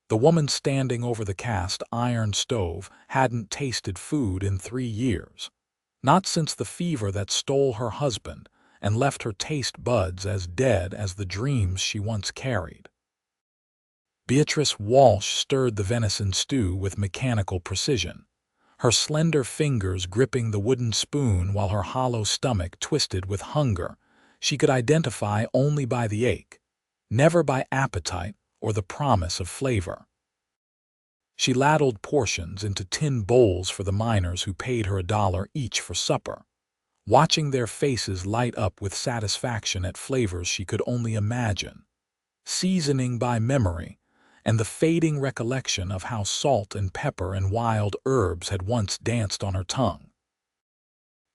The woman standing over the cast iron stove hadn't tasted food in 3 years. Not since the fever that stole her husband and left her taste buds as dead as the dreams she once carried. Beatrice Walsh stirred the venison stew with mechanical precision, her slender fingers gripping the wooden spoon while her hollow stomach twisted with hunger she could identify only by the ache, never by appetite or the promise of flavor. She ladled portions into tin bowls for the miners who paid her $1 each for supper, watching their faces light up with satisfaction at flavors she could only imagine, seasoning by memory and the fading recollection of how salt and pepper and wild herbs had once danced on her tongue.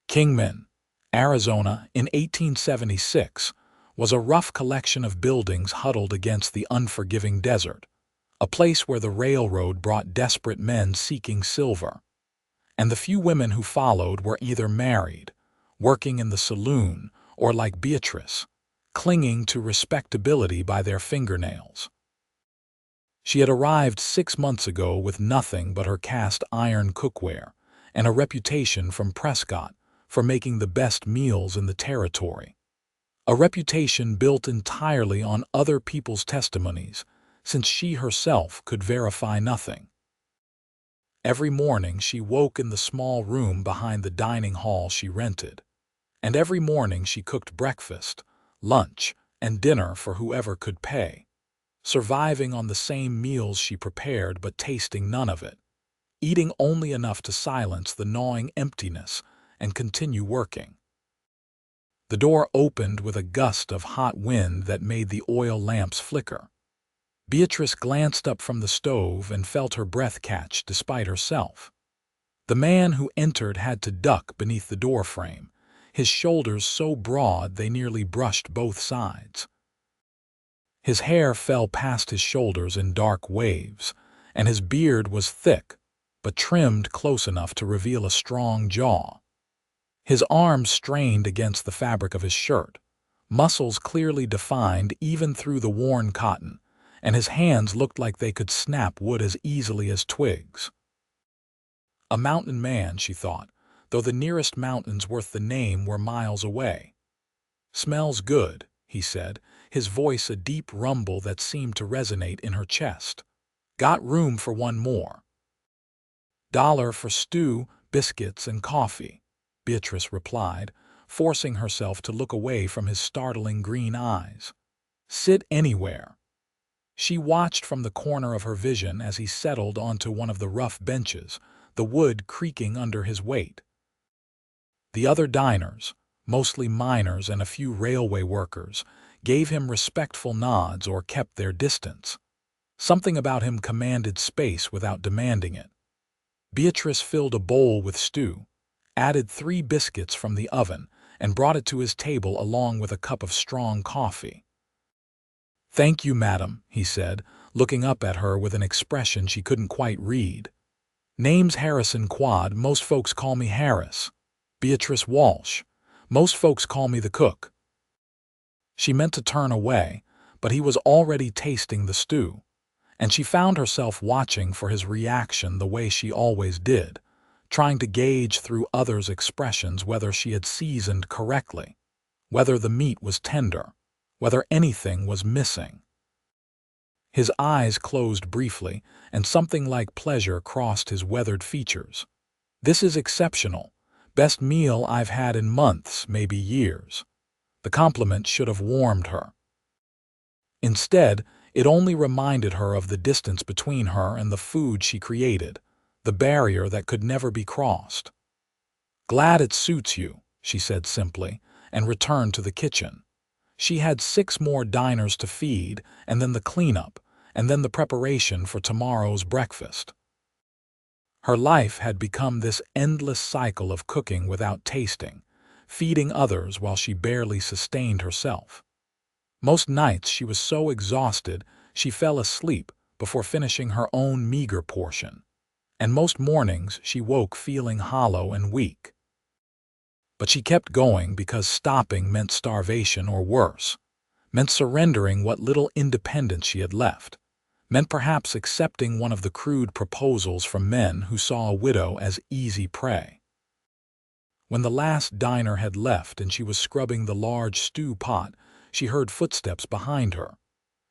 Kingman, Arizona, in 1876, was a rough collection of buildings huddled against the unforgiving desert, a place where the railroad brought desperate men seeking silver, and the few women who followed were either married, working in the saloon, or like Beatrice, clinging to respectability by their fingernails. She had arrived 6 months ago with nothing but her cast iron cookware and a reputation from Prescott for making the best meals in the territory. A reputation built entirely on other people's testimonies, since she herself could verify nothing. Every morning she woke in the small room behind the dining hall she rented, and every morning she cooked breakfast, lunch, and dinner for whoever could pay, surviving on the same meals she prepared but tasting none of it, eating only enough to silence the gnawing emptiness and continue working. The door opened with a gust of hot wind that made the oil lamps flicker. Beatrice glanced up from the stove and felt her breath catch despite herself. The man who entered had to duck beneath the doorframe, his shoulders so broad they nearly brushed both sides. His hair fell past his shoulders in dark waves, and his beard was thick, but trimmed close enough to reveal a strong jaw. His arms strained against the fabric of his shirt, muscles clearly defined even through the worn cotton, and his hands looked like they could snap wood as easily as twigs. A mountain man, she thought, though the nearest mountains worth the name were miles away. "Smells good," he said, his voice a deep rumble that seemed to resonate in her chest. "Got room for one more?" "$1 for stew, biscuits, and coffee," Beatrice replied, forcing herself to look away from his startling green eyes. "Sit anywhere." She watched from the corner of her vision as he settled onto one of the rough benches, the wood creaking under his weight. The other diners, mostly miners and a few railway workers, gave him respectful nods or kept their distance. Something about him commanded space without demanding it. Beatrice filled a bowl with stew, added 3 biscuits from the oven, and brought it to his table along with a cup of strong coffee. "Thank you, madam," he said, looking up at her with an expression she couldn't quite read. "Name's Harris Quade. Most folks call me Harris. Beatrice Walsh. Most folks call me the cook." She meant to turn away, but he was already tasting the stew, and she found herself watching for his reaction the way she always did, trying to gauge through others' expressions whether she had seasoned correctly, whether the meat was tender, whether anything was missing. His eyes closed briefly, and something like pleasure crossed his weathered features. "This is exceptional. Best meal I've had in months, maybe years." The compliment should have warmed her. Instead, it only reminded her of the distance between her and the food she created, the barrier that could never be crossed. "Glad it suits you," she said simply, and returned to the kitchen. She had 6 more diners to feed, and then the cleanup, and then the preparation for tomorrow's breakfast. Her life had become this endless cycle of cooking without tasting, feeding others while she barely sustained herself. Most nights she was so exhausted she fell asleep before finishing her own meager portion, and most mornings she woke feeling hollow and weak. But she kept going because stopping meant starvation or worse, meant surrendering what little independence she had left, meant perhaps accepting one of the crude proposals from men who saw a widow as easy prey. When the last diner had left and she was scrubbing the large stew pot, she heard footsteps behind her.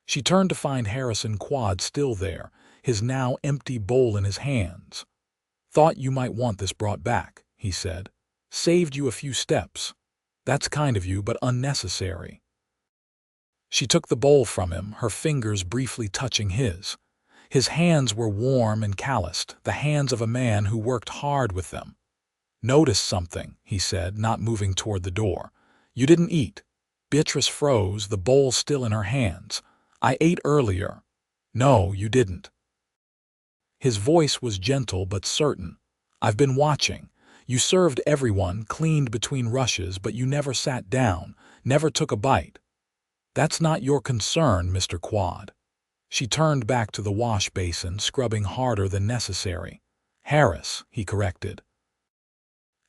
She turned to find Harris Quade still there, his now empty bowl in his hands. "Thought you might want this brought back," he said. "Saved you a few steps. That's kind of you, but unnecessary." She took the bowl from him, her fingers briefly touching his. His hands were warm and calloused, the hands of a man who worked hard with them. "Notice something," he said, not moving toward the door. "You didn't eat." Beatrice froze, the bowl still in her hands. "I ate earlier." "No, you didn't." His voice was gentle but certain. "I've been watching. You served everyone, cleaned between rushes, but you never sat down, never took a bite." "That's not your concern, Mr. Quade." She turned back to the wash basin, scrubbing harder than necessary. "Harris," he corrected.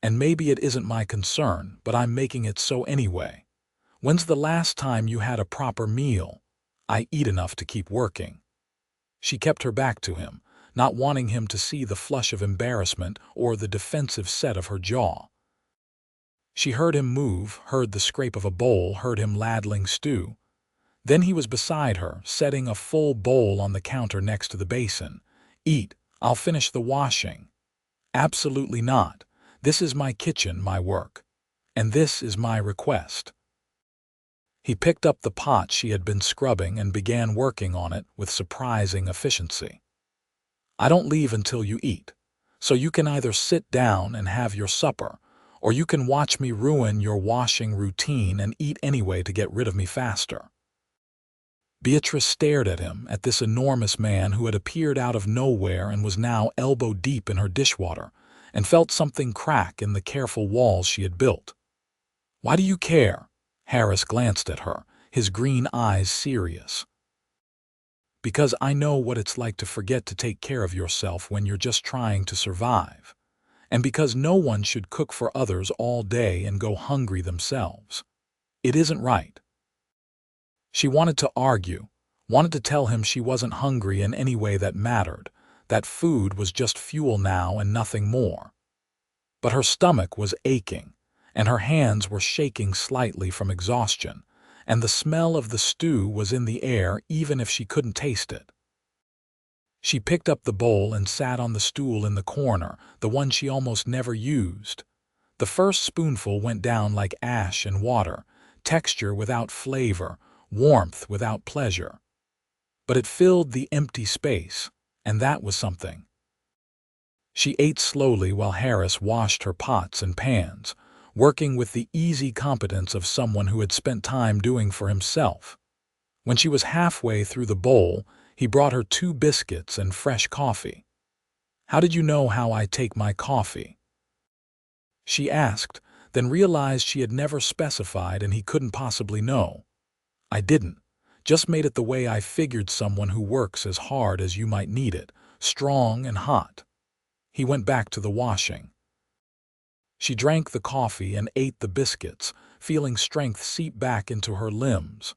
"And maybe it isn't my concern, but I'm making it so anyway. When's the last time you had a proper meal?" "I eat enough to keep working." She kept her back to him, not wanting him to see the flush of embarrassment or the defensive set of her jaw. She heard him move, heard the scrape of a bowl, heard him ladling stew. Then he was beside her, setting a full bowl on the counter next to the basin. "Eat. I'll finish the washing." "Absolutely not. This is my kitchen, my work. And this is my request." He picked up the pot she had been scrubbing and began working on it with surprising efficiency. "I don't leave until you eat, so you can either sit down and have your supper, or you can watch me ruin your washing routine and eat anyway to get rid of me faster." Beatrice stared at him, at this enormous man who had appeared out of nowhere and was now elbow-deep in her dishwater, and felt something crack in the careful walls she had built. "Why do you care?" Harris glanced at her, his green eyes serious. "Because I know what it's like to forget to take care of yourself when you're just trying to survive. And because no one should cook for others all day and go hungry themselves. It isn't right." She wanted to argue, wanted to tell him she wasn't hungry in any way that mattered, that food was just fuel now and nothing more. But her stomach was aching, and her hands were shaking slightly from exhaustion, and the smell of the stew was in the air even if she couldn't taste it. She picked up the bowl and sat on the stool in the corner, the one she almost never used. The first spoonful went down like ash and water, texture without flavor, warmth without pleasure. But it filled the empty space, and that was something. She ate slowly while Harris washed her pots and pans, working with the easy competence of someone who had spent time doing for himself. When she was halfway through the bowl, he brought her 2 biscuits and fresh coffee. "How did you know how I take my coffee?" she asked, then realized she had never specified and he couldn't possibly know. "I didn't. Just made it the way I figured someone who works as hard as you might need it, strong and hot." He went back to the washing. She drank the coffee and ate the biscuits, feeling strength seep back into her limbs.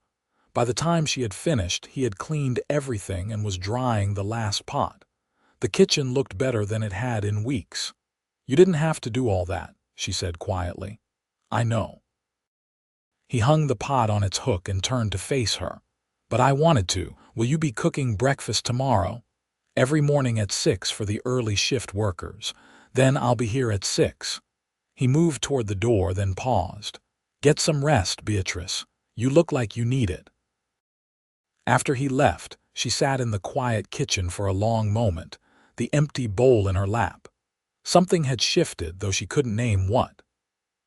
By the time she had finished, he had cleaned everything and was drying the last pot. The kitchen looked better than it had in weeks. "You didn't have to do all that," she said quietly. "I know." He hung the pot on its hook and turned to face her. "But I wanted to. Will you be cooking breakfast tomorrow?" "Every morning at 6 for the early shift workers. Then I'll be here at 6. He moved toward the door, then paused. "Get some rest, Beatrice. You look like you need it." After he left, she sat in the quiet kitchen for a long moment, the empty bowl in her lap. Something had shifted, though she couldn't name what.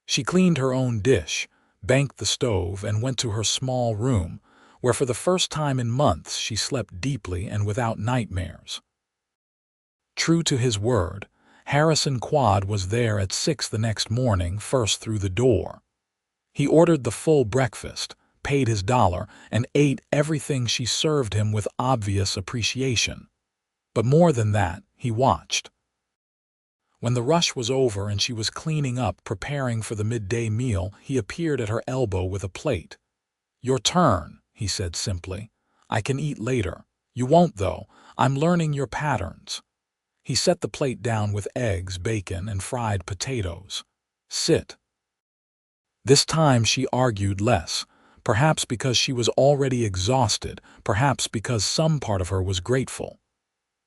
She cleaned her own dish, banked the stove, and went to her small room, where for the first time in months she slept deeply and without nightmares. True to his word, Harris Quade was there at 6 the next morning, first through the door. He ordered the full breakfast, paid his $1, and ate everything she served him with obvious appreciation. But more than that, he watched. When the rush was over and she was cleaning up, preparing for the midday meal, he appeared at her elbow with a plate. "Your turn," he said simply. "I can eat later. You won't, though. I'm learning your patterns. He set the plate down with eggs, bacon, and fried potatoes. Sit. This time she argued less, perhaps because she was already exhausted, perhaps because some part of her was grateful.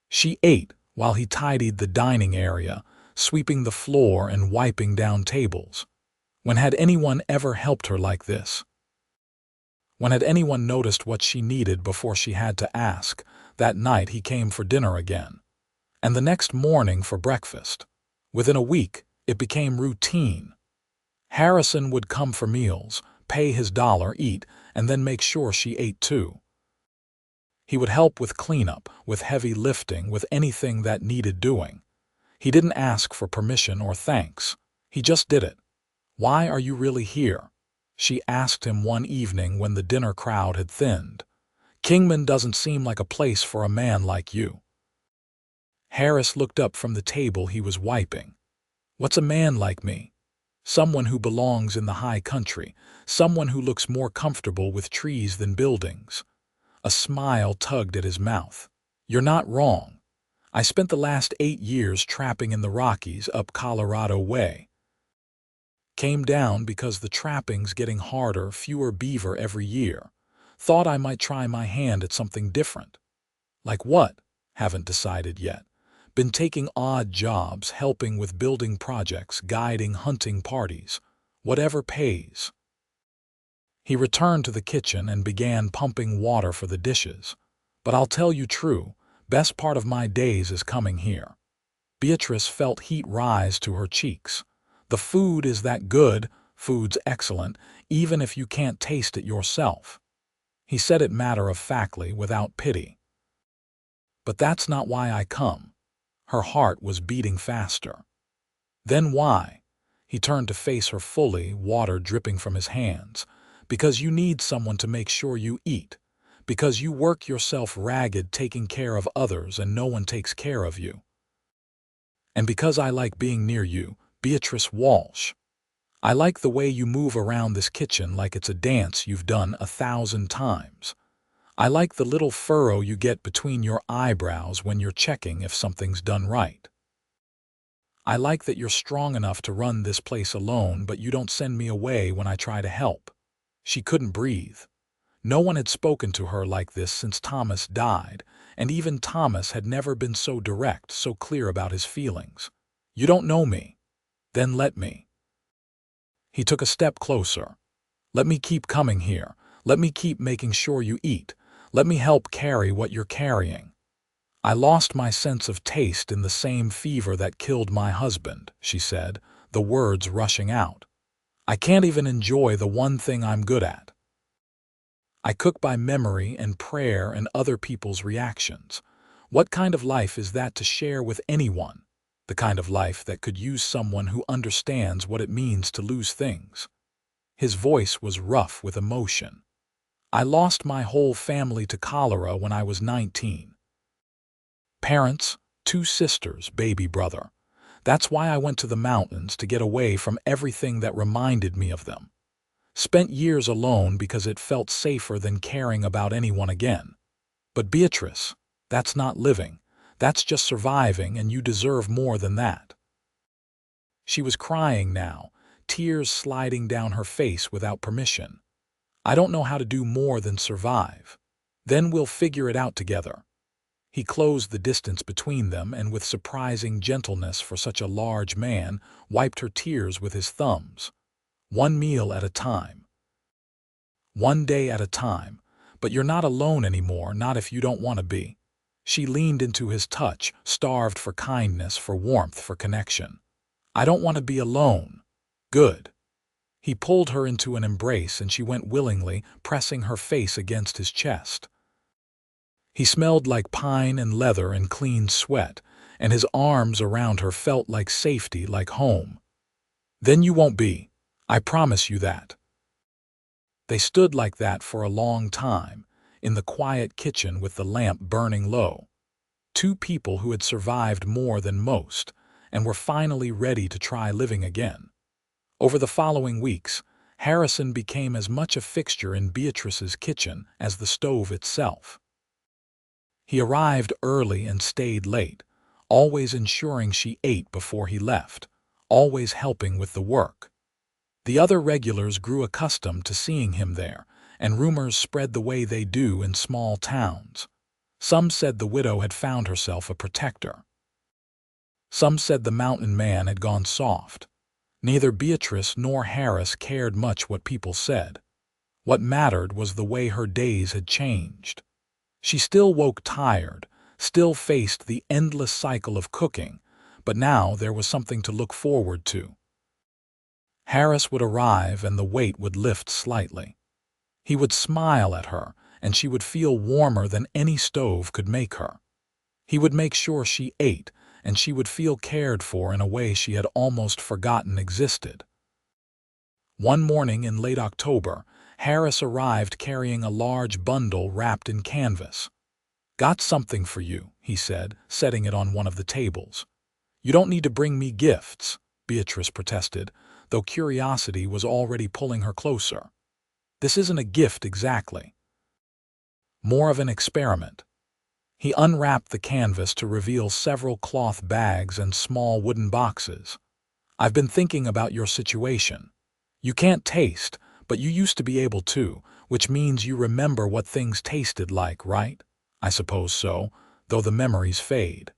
She ate while he tidied the dining area, sweeping the floor and wiping down tables. When had anyone ever helped her like this? When had anyone noticed what she needed before she had to ask? That night he came for dinner again, and the next morning for breakfast. Within a week, it became routine. Harrison would come for meals, pay his dollar, eat, and then make sure she ate too. He would help with cleanup, with heavy lifting, with anything that needed doing. He didn't ask for permission or thanks. He just did it. "Why are you really here?" she asked him one evening when the dinner crowd had thinned. "Kingman doesn't seem like a place for a man like you." Harris looked up from the table he was wiping. "What's a man like me?" "Someone who belongs in the high country, someone who looks more comfortable with trees than buildings." A smile tugged at his mouth. "You're not wrong. I spent the last 8 years trapping in the Rockies up Colorado way. Came down because the trapping's getting harder, fewer beaver every year. Thought I might try my hand at something different." "Like what?" "Haven't decided yet. Been taking odd jobs, helping with building projects, guiding hunting parties. Whatever pays." He returned to the kitchen and began pumping water for the dishes. "But I'll tell you true, best part of my days is coming here." Beatrice felt heat rise to her cheeks. "The food is that good, food's excellent, even if you can't taste it yourself." He said it matter-of-factly, without pity. "But that's not why I come." Her heart was beating faster. "Then why?" He turned to face her fully, water dripping from his hands. "Because you need someone to make sure you eat. Because you work yourself ragged taking care of others and no one takes care of you. And because I like being near you, Beatrice Walsh. I like the way you move around this kitchen like it's a dance you've done 1,000 times. I like the little furrow you get between your eyebrows when you're checking if something's done right. I like that you're strong enough to run this place alone, but you don't send me away when I try to help." She couldn't breathe. No one had spoken to her like this since Thomas died, and even Thomas had never been so direct, so clear about his feelings. "You don't know me. Then let me." He took a step closer. "Let me keep coming here. Let me keep making sure you eat. Let me help carry what you're carrying. I lost my sense of taste in the same fever that killed my husband," she said, the words rushing out. "I can't even enjoy the one thing I'm good at. I cook by memory and prayer and other people's reactions. What kind of life is that to share with anyone? The kind of life that could use someone who understands what it means to lose things." His voice was rough with emotion. "I lost my whole family to cholera when I was 19. Parents, 2 sisters, baby brother. That's why I went to the mountains, to get away from everything that reminded me of them. Spent years alone because it felt safer than caring about anyone again. But Beatrice, that's not living. That's just surviving, and you deserve more than that." She was crying now, tears sliding down her face without permission. "I don't know how to do more than survive. Then we'll figure it out together." He closed the distance between them and with surprising gentleness for such a large man, wiped her tears with his thumbs. "One meal at a time. One day at a time. But you're not alone anymore, not if you don't want to be." She leaned into his touch, starved for kindness, for warmth, for connection. "I don't want to be alone." "Good." He pulled her into an embrace and she went willingly, pressing her face against his chest. He smelled like pine and leather and clean sweat, and his arms around her felt like safety, like home. "Then you won't be. I promise you that." They stood like that for a long time, in the quiet kitchen with the lamp burning low. 2 people who had survived more than most, and were finally ready to try living again. Over the following weeks, Harrison became as much a fixture in Beatrice's kitchen as the stove itself. He arrived early and stayed late, always ensuring she ate before he left, always helping with the work. The other regulars grew accustomed to seeing him there, and rumors spread the way they do in small towns. Some said the widow had found herself a protector. Some said the mountain man had gone soft. Neither Beatrice nor Harris cared much what people said. What mattered was the way her days had changed. She still woke tired, still faced the endless cycle of cooking, but now there was something to look forward to. Harris would arrive and the weight would lift slightly. He would smile at her, and she would feel warmer than any stove could make her. He would make sure she ate, and she would feel cared for in a way she had almost forgotten existed. One morning in late October, Harris arrived carrying a large bundle wrapped in canvas. "Got something for you," he said, setting it on one of the tables. "You don't need to bring me gifts," Beatrice protested, though curiosity was already pulling her closer. "This isn't a gift exactly. More of an experiment." He unwrapped the canvas to reveal several cloth bags and small wooden boxes. "I've been thinking about your situation. You can't taste, but you used to be able to, which means you remember what things tasted like, right? I suppose so, though the memories fade.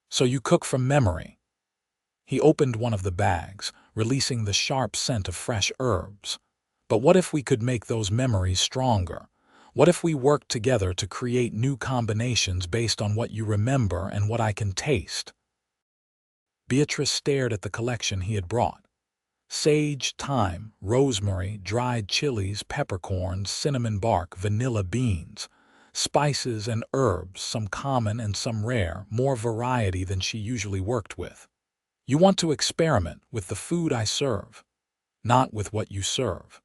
So you cook from memory." He opened one of the bags, releasing the sharp scent of fresh herbs. "But what if we could make those memories stronger? What if we worked together to create new combinations based on what you remember and what I can taste?" Beatrice stared at the collection he had brought. Sage, thyme, rosemary, dried chilies, peppercorns, cinnamon bark, vanilla beans. Spices and herbs, some common and some rare, more variety than she usually worked with. "You want to experiment with the food I serve, not with what you serve.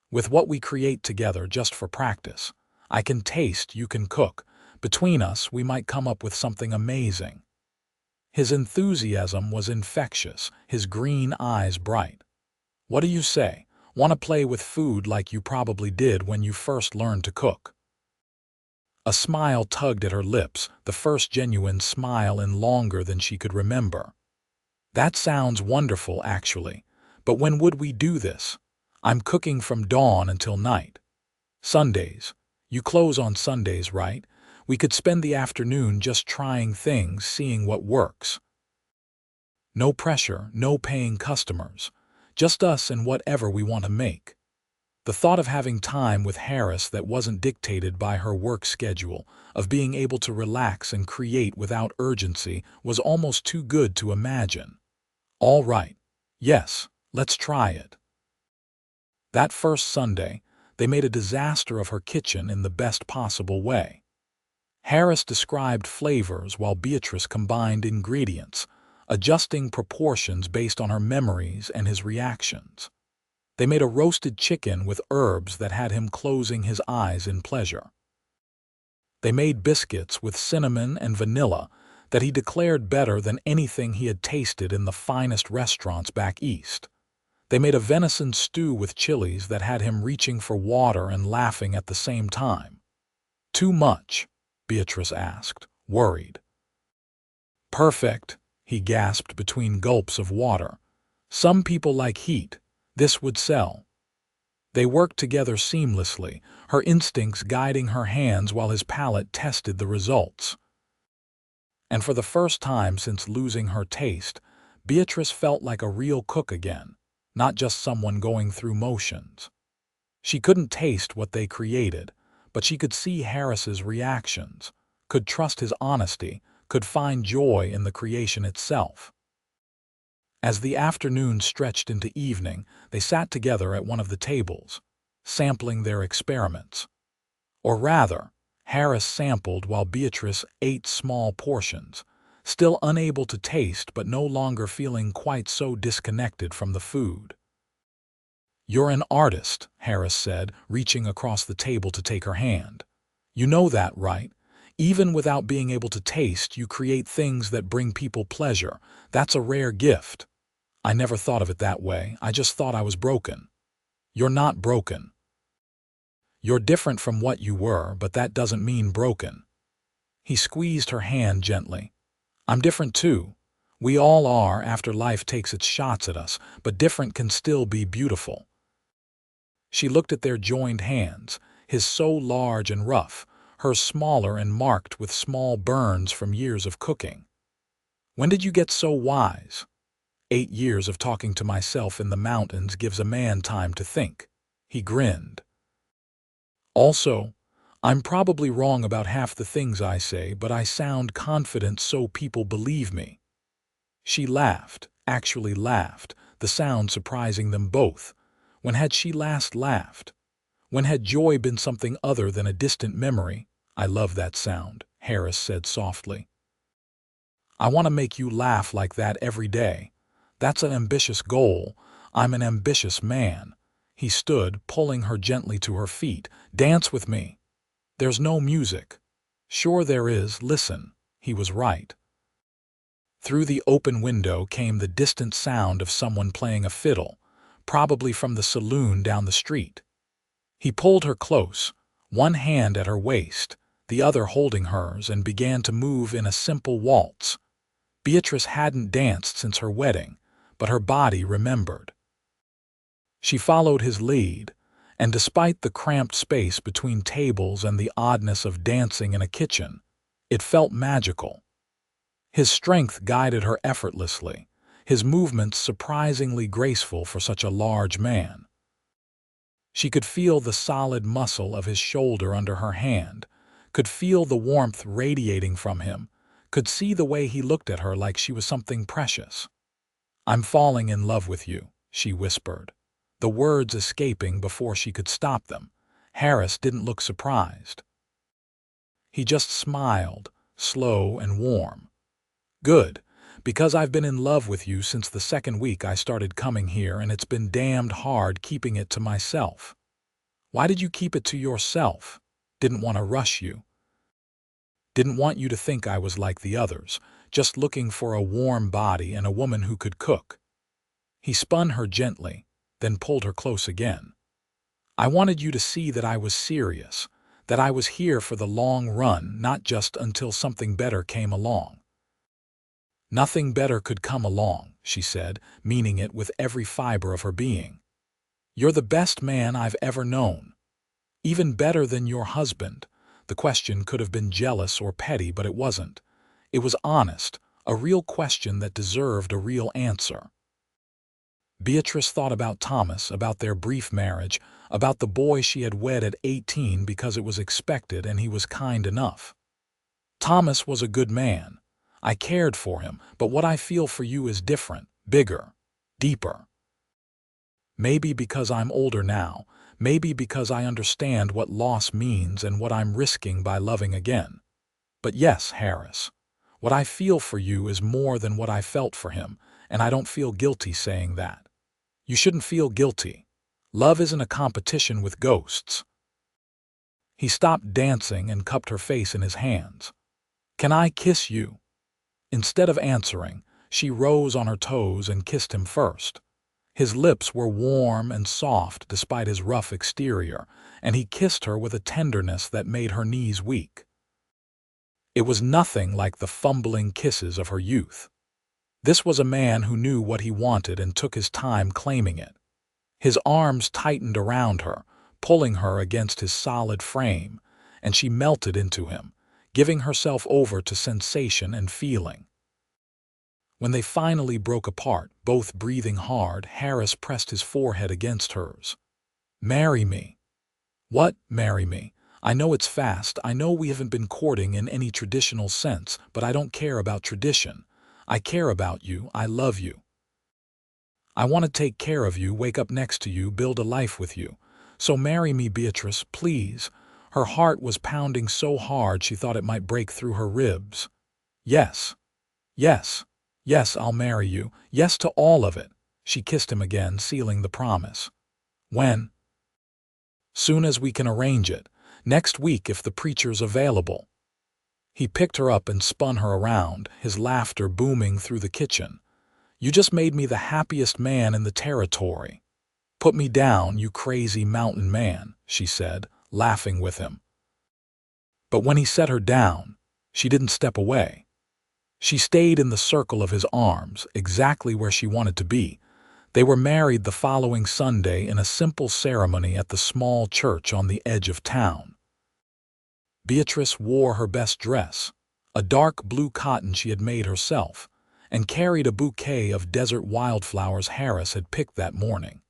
With what we create together just for practice. I can taste, you can cook. Between us, we might come up with something amazing." His enthusiasm was infectious, his green eyes bright. "What do you say? Want to play with food like you probably did when you first learned to cook?" A smile tugged at her lips, the first genuine smile in longer than she could remember. "That sounds wonderful, actually. But when would we do this? I'm cooking from dawn until night. Sundays. You close on Sundays, right? We could spend the afternoon just trying things, seeing what works. No pressure, no paying customers. Just us and whatever we want to make." The thought of having time with Harris that wasn't dictated by her work schedule, of being able to relax and create without urgency, was almost too good to imagine. "All right. Yes, let's try it." That first Sunday, they made a disaster of her kitchen in the best possible way. Harris described flavors while Beatrice combined ingredients, adjusting proportions based on her memories and his reactions. They made a roasted chicken with herbs that had him closing his eyes in pleasure. They made biscuits with cinnamon and vanilla that he declared better than anything he had tasted in the finest restaurants back east. They made a venison stew with chilies that had him reaching for water and laughing at the same time. "Too much?" Beatrice asked, worried. "Perfect," he gasped between gulps of water. "Some people like heat. This would sell." They worked together seamlessly, her instincts guiding her hands while his palate tested the results. And for the first time since losing her taste, Beatrice felt like a real cook again, not just someone going through motions. She couldn't taste what they created, but she could see Harris's reactions, could trust his honesty, could find joy in the creation itself. As the afternoon stretched into evening, they sat together at one of the tables, sampling their experiments. Or rather, Harris sampled while Beatrice ate small portions, still unable to taste but no longer feeling quite so disconnected from the food. "You're an artist," Harris said, reaching across the table to take her hand. "You know that, right? Even without being able to taste, you create things that bring people pleasure. That's a rare gift." "I never thought of it that way. I just thought I was broken." "You're not broken. You're different from what you were, but that doesn't mean broken. He squeezed her hand gently. I'm different too. We all are after life takes its shots at us, but different can still be beautiful. She looked at their joined hands, his so large and rough, hers smaller and marked with small burns from years of cooking. When did you get so wise? 8 years of talking to myself in the mountains gives a man time to think. He grinned. Also, I'm probably wrong about half the things I say, but I sound confident so people believe me. She laughed, actually laughed, the sound surprising them both. When had she last laughed? When had joy been something other than a distant memory? I love that sound, Harris said softly. I want to make you laugh like that every day. That's an ambitious goal. I'm an ambitious man. He stood, pulling her gently to her feet. Dance with me. There's no music. Sure there is, listen. He was right. Through the open window came the distant sound of someone playing a fiddle, probably from the saloon down the street. He pulled her close, one hand at her waist, the other holding hers, and began to move in a simple waltz. Beatrice hadn't danced since her wedding, but her body remembered. She followed his lead, and despite the cramped space between tables and the oddness of dancing in a kitchen, it felt magical. His strength guided her effortlessly, his movements surprisingly graceful for such a large man. She could feel the solid muscle of his shoulder under her hand, could feel the warmth radiating from him, could see the way he looked at her like she was something precious. I'm falling in love with you, she whispered, the words escaping before she could stop them. Harris didn't look surprised. He just smiled, slow and warm. Good, because I've been in love with you since the second week I started coming here, and it's been damned hard keeping it to myself. Why did you keep it to yourself? Didn't want to rush you. Didn't want you to think I was like the others, just looking for a warm body and a woman who could cook. He spun her gently, then pulled her close again. I wanted you to see that I was serious, that I was here for the long run, not just until something better came along. Nothing better could come along, she said, meaning it with every fiber of her being. You're the best man I've ever known. Even better than your husband. The question could have been jealous or petty, but it wasn't. It was honest, a real question that deserved a real answer. Beatrice thought about Thomas, about their brief marriage, about the boy she had wed at 18 because it was expected and he was kind enough. Thomas was a good man. I cared for him, but what I feel for you is different, bigger, deeper. Maybe because I'm older now, maybe because I understand what loss means and what I'm risking by loving again. But yes, Harris, what I feel for you is more than what I felt for him, and I don't feel guilty saying that. You shouldn't feel guilty. Love isn't a competition with ghosts. He stopped dancing and cupped her face in his hands. Can I kiss you? Instead of answering, she rose on her toes and kissed him first. His lips were warm and soft despite his rough exterior, and he kissed her with a tenderness that made her knees weak. It was nothing like the fumbling kisses of her youth. This was a man who knew what he wanted and took his time claiming it. His arms tightened around her, pulling her against his solid frame, and she melted into him, giving herself over to sensation and feeling. When they finally broke apart, both breathing hard, Harris pressed his forehead against hers. Marry me. What, marry me? I know it's fast, I know we haven't been courting in any traditional sense, but I don't care about tradition. I care about you, I love you. I want to take care of you, wake up next to you, build a life with you. So marry me, Beatrice, please. Her heart was pounding so hard she thought it might break through her ribs. Yes. Yes. Yes, I'll marry you. Yes to all of it. She kissed him again, sealing the promise. When? Soon as we can arrange it. Next week if the preacher's available. He picked her up and spun her around, his laughter booming through the kitchen. You just made me the happiest man in the territory. Put me down, you crazy mountain man, she said, laughing with him. But when he set her down, she didn't step away. She stayed in the circle of his arms, exactly where she wanted to be. They were married the following Sunday in a simple ceremony at the small church on the edge of town. Beatrice wore her best dress, a dark blue cotton she had made herself, and carried a bouquet of desert wildflowers Harris had picked that morning.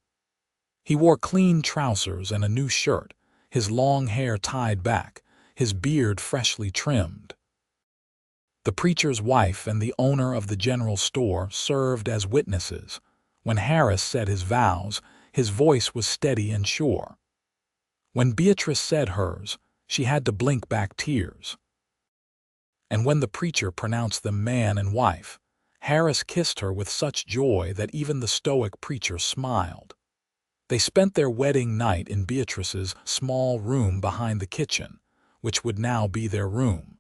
He wore clean trousers and a new shirt, his long hair tied back, his beard freshly trimmed. The preacher's wife and the owner of the general store served as witnesses. When Harris said his vows, his voice was steady and sure. When Beatrice said hers, she had to blink back tears. And when the preacher pronounced them man and wife, Harris kissed her with such joy that even the stoic preacher smiled. They spent their wedding night in Beatrice's small room behind the kitchen, which would now be their room.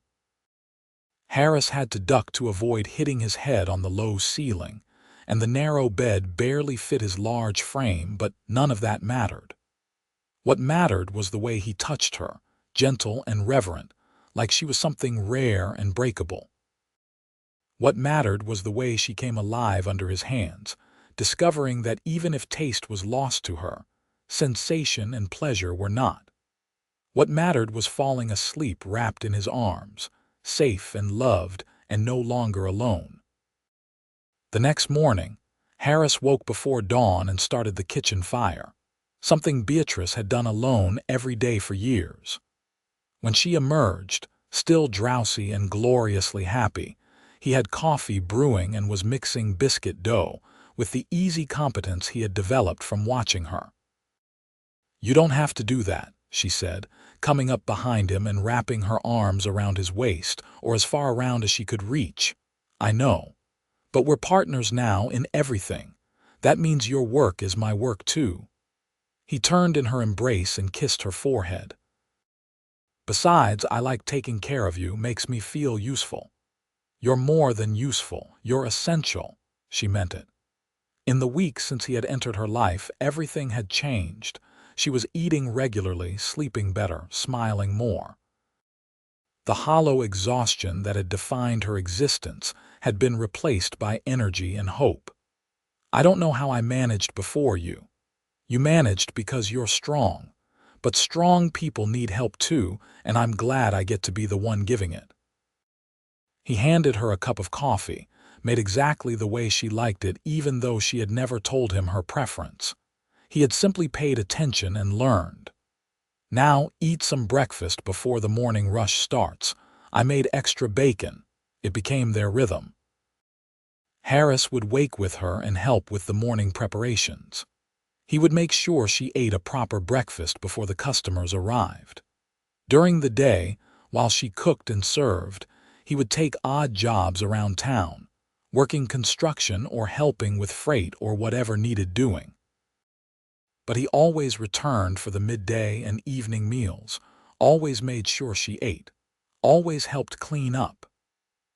Harris had to duck to avoid hitting his head on the low ceiling, and the narrow bed barely fit his large frame, but none of that mattered. What mattered was the way he touched her, gentle and reverent, like she was something rare and breakable. What mattered was the way she came alive under his hands, discovering that even if taste was lost to her, sensation and pleasure were not. What mattered was falling asleep wrapped in his arms, safe and loved and no longer alone. The next morning, Harris woke before dawn and started the kitchen fire, something Beatrice had done alone every day for years. When she emerged, still drowsy and gloriously happy, he had coffee brewing and was mixing biscuit dough with the easy competence he had developed from watching her. "You don't have to do that," she said, coming up behind him and wrapping her arms around his waist, or as far around as she could reach. "I know. But we're partners now in everything. That means your work is my work too." He turned in her embrace and kissed her forehead. "Besides, I like taking care of you, makes me feel useful." "You're more than useful, you're essential." She meant it. In the weeks since he had entered her life, everything had changed. She was eating regularly, sleeping better, smiling more. The hollow exhaustion that had defined her existence had been replaced by energy and hope. "I don't know how I managed before you. You managed because you're strong. But strong people need help too, and I'm glad I get to be the one giving it." He handed her a cup of coffee, made exactly the way she liked it, even though she had never told him her preference. He had simply paid attention and learned. "Now eat some breakfast before the morning rush starts. I made extra bacon." It became their rhythm. Harris would wake with her and help with the morning preparations. He would make sure she ate a proper breakfast before the customers arrived. During the day, while she cooked and served, he would take odd jobs around town, working construction or helping with freight or whatever needed doing. But he always returned for the midday and evening meals, always made sure she ate, always helped clean up.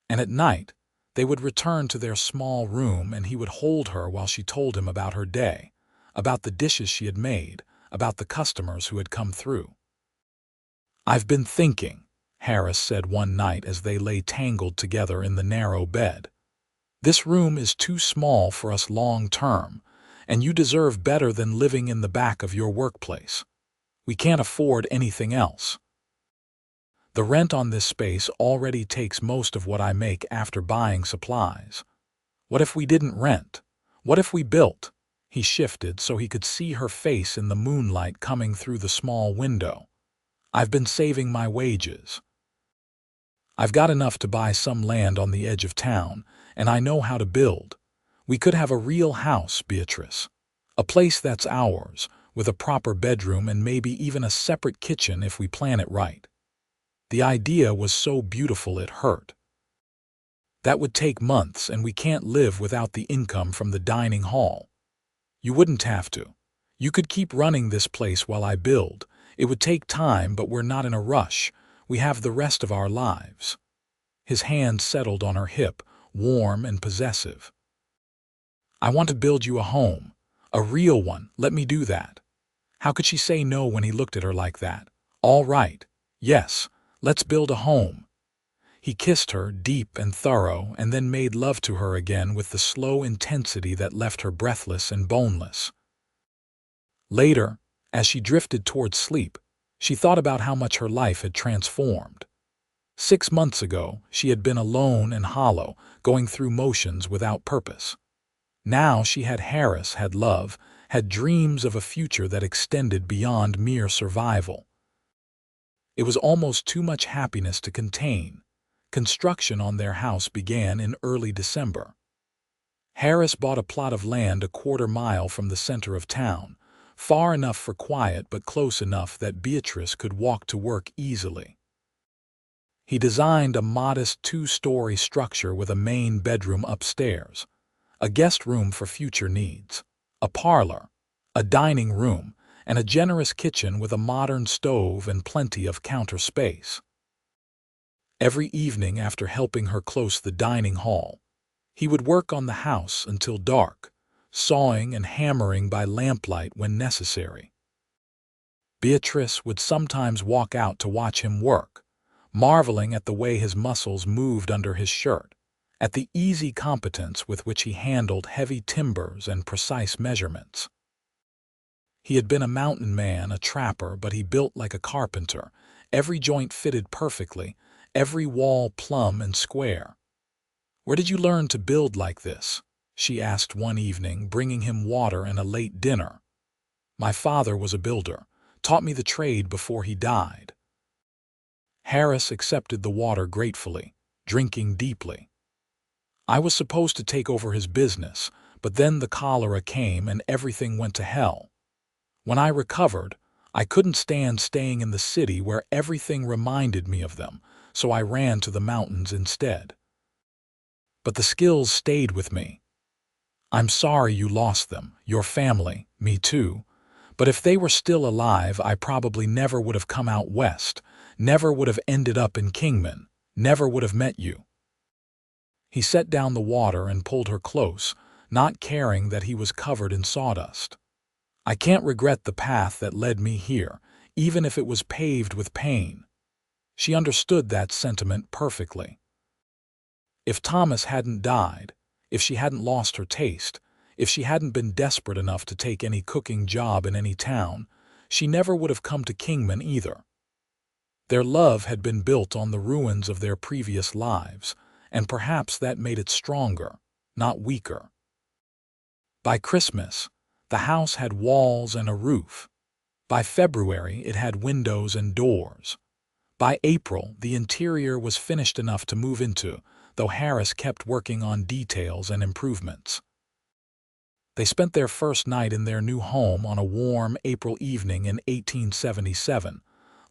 And at night, they would return to their small room and he would hold her while she told him about her day, about the dishes she had made, about the customers who had come through. "I've been thinking," Harris said one night as they lay tangled together in the narrow bed. "This room is too small for us long-term, and you deserve better than living in the back of your workplace. We can't afford anything else. The rent on this space already takes most of what I make after buying supplies. What if we didn't rent? What if we built?" He shifted so he could see her face in the moonlight coming through the small window. "I've been saving my wages. I've got enough to buy some land on the edge of town, and I know how to build. We could have a real house, Beatrice. A place that's ours, with a proper bedroom and maybe even a separate kitchen if we plan it right." The idea was so beautiful it hurt. "That would take months, and we can't live without the income from the dining hall." "You wouldn't have to. You could keep running this place while I build. It would take time, but we're not in a rush. We have the rest of our lives." His hand settled on her hip, warm and possessive. "I want to build you a home, a real one. Let me do that." How could she say no when he looked at her like that, All right. Yes, let's build a home. He kissed her deep and thorough and then made love to her again with the slow intensity that left her breathless and boneless. Later, as she drifted toward sleep, she thought about how much her life had transformed. 6 months ago, she had been alone and hollow, going through motions without purpose. Now she had Harris, had love, had dreams of a future that extended beyond mere survival. It was almost too much happiness to contain. Construction on their house began in early December. Harris bought a plot of land a quarter-mile from the center of town, far enough for quiet but close enough that Beatrice could walk to work easily. He designed a modest 2-story structure with a main bedroom upstairs, a guest room for future needs, a parlor, a dining room, and a generous kitchen with a modern stove and plenty of counter space. Every evening after helping her close the dining hall, he would work on the house until dark, sawing and hammering by lamplight when necessary. Beatrice would sometimes walk out to watch him work, marveling at the way his muscles moved under his shirt, at the easy competence with which he handled heavy timbers and precise measurements. He had been a mountain man, a trapper, but he built like a carpenter, every joint fitted perfectly, every wall plumb and square. "Where did you learn to build like this?" she asked one evening, bringing him water and a late dinner. "My father was a builder, taught me the trade before he died." Harris accepted the water gratefully, drinking deeply. "I was supposed to take over his business, but then the cholera came and everything went to hell. When I recovered, I couldn't stand staying in the city where everything reminded me of them, so I ran to the mountains instead. But the skills stayed with me. I'm sorry you lost them, your family, me too. But if they were still alive, I probably never would have come out west, never would have ended up in Kingman, never would have met you." He set down the water and pulled her close, not caring that he was covered in sawdust. "I can't regret the path that led me here, even if it was paved with pain." She understood that sentiment perfectly. If Thomas hadn't died, if she hadn't lost her taste, if she hadn't been desperate enough to take any cooking job in any town, she never would have come to Kingman either. Their love had been built on the ruins of their previous lives, and perhaps that made it stronger, not weaker. By Christmas, the house had walls and a roof. By February, it had windows and doors. By April, the interior was finished enough to move into, though Harris kept working on details and improvements. They spent their first night in their new home on a warm April evening in 1877,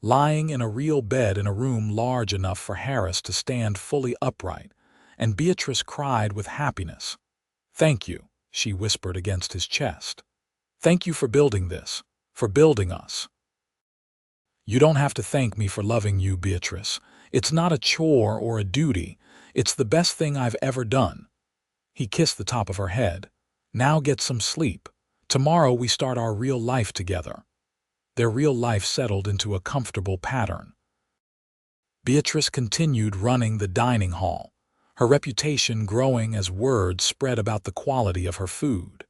lying in a real bed in a room large enough for Harris to stand fully upright, and Beatrice cried with happiness. "Thank you," she whispered against his chest. "Thank you for building this, for building us." "You don't have to thank me for loving you, Beatrice. It's not a chore or a duty. It's the best thing I've ever done." He kissed the top of her head. "Now get some sleep. Tomorrow we start our real life together." Their real life settled into a comfortable pattern. Beatrice continued running the dining hall, her reputation growing as word spread about the quality of her food.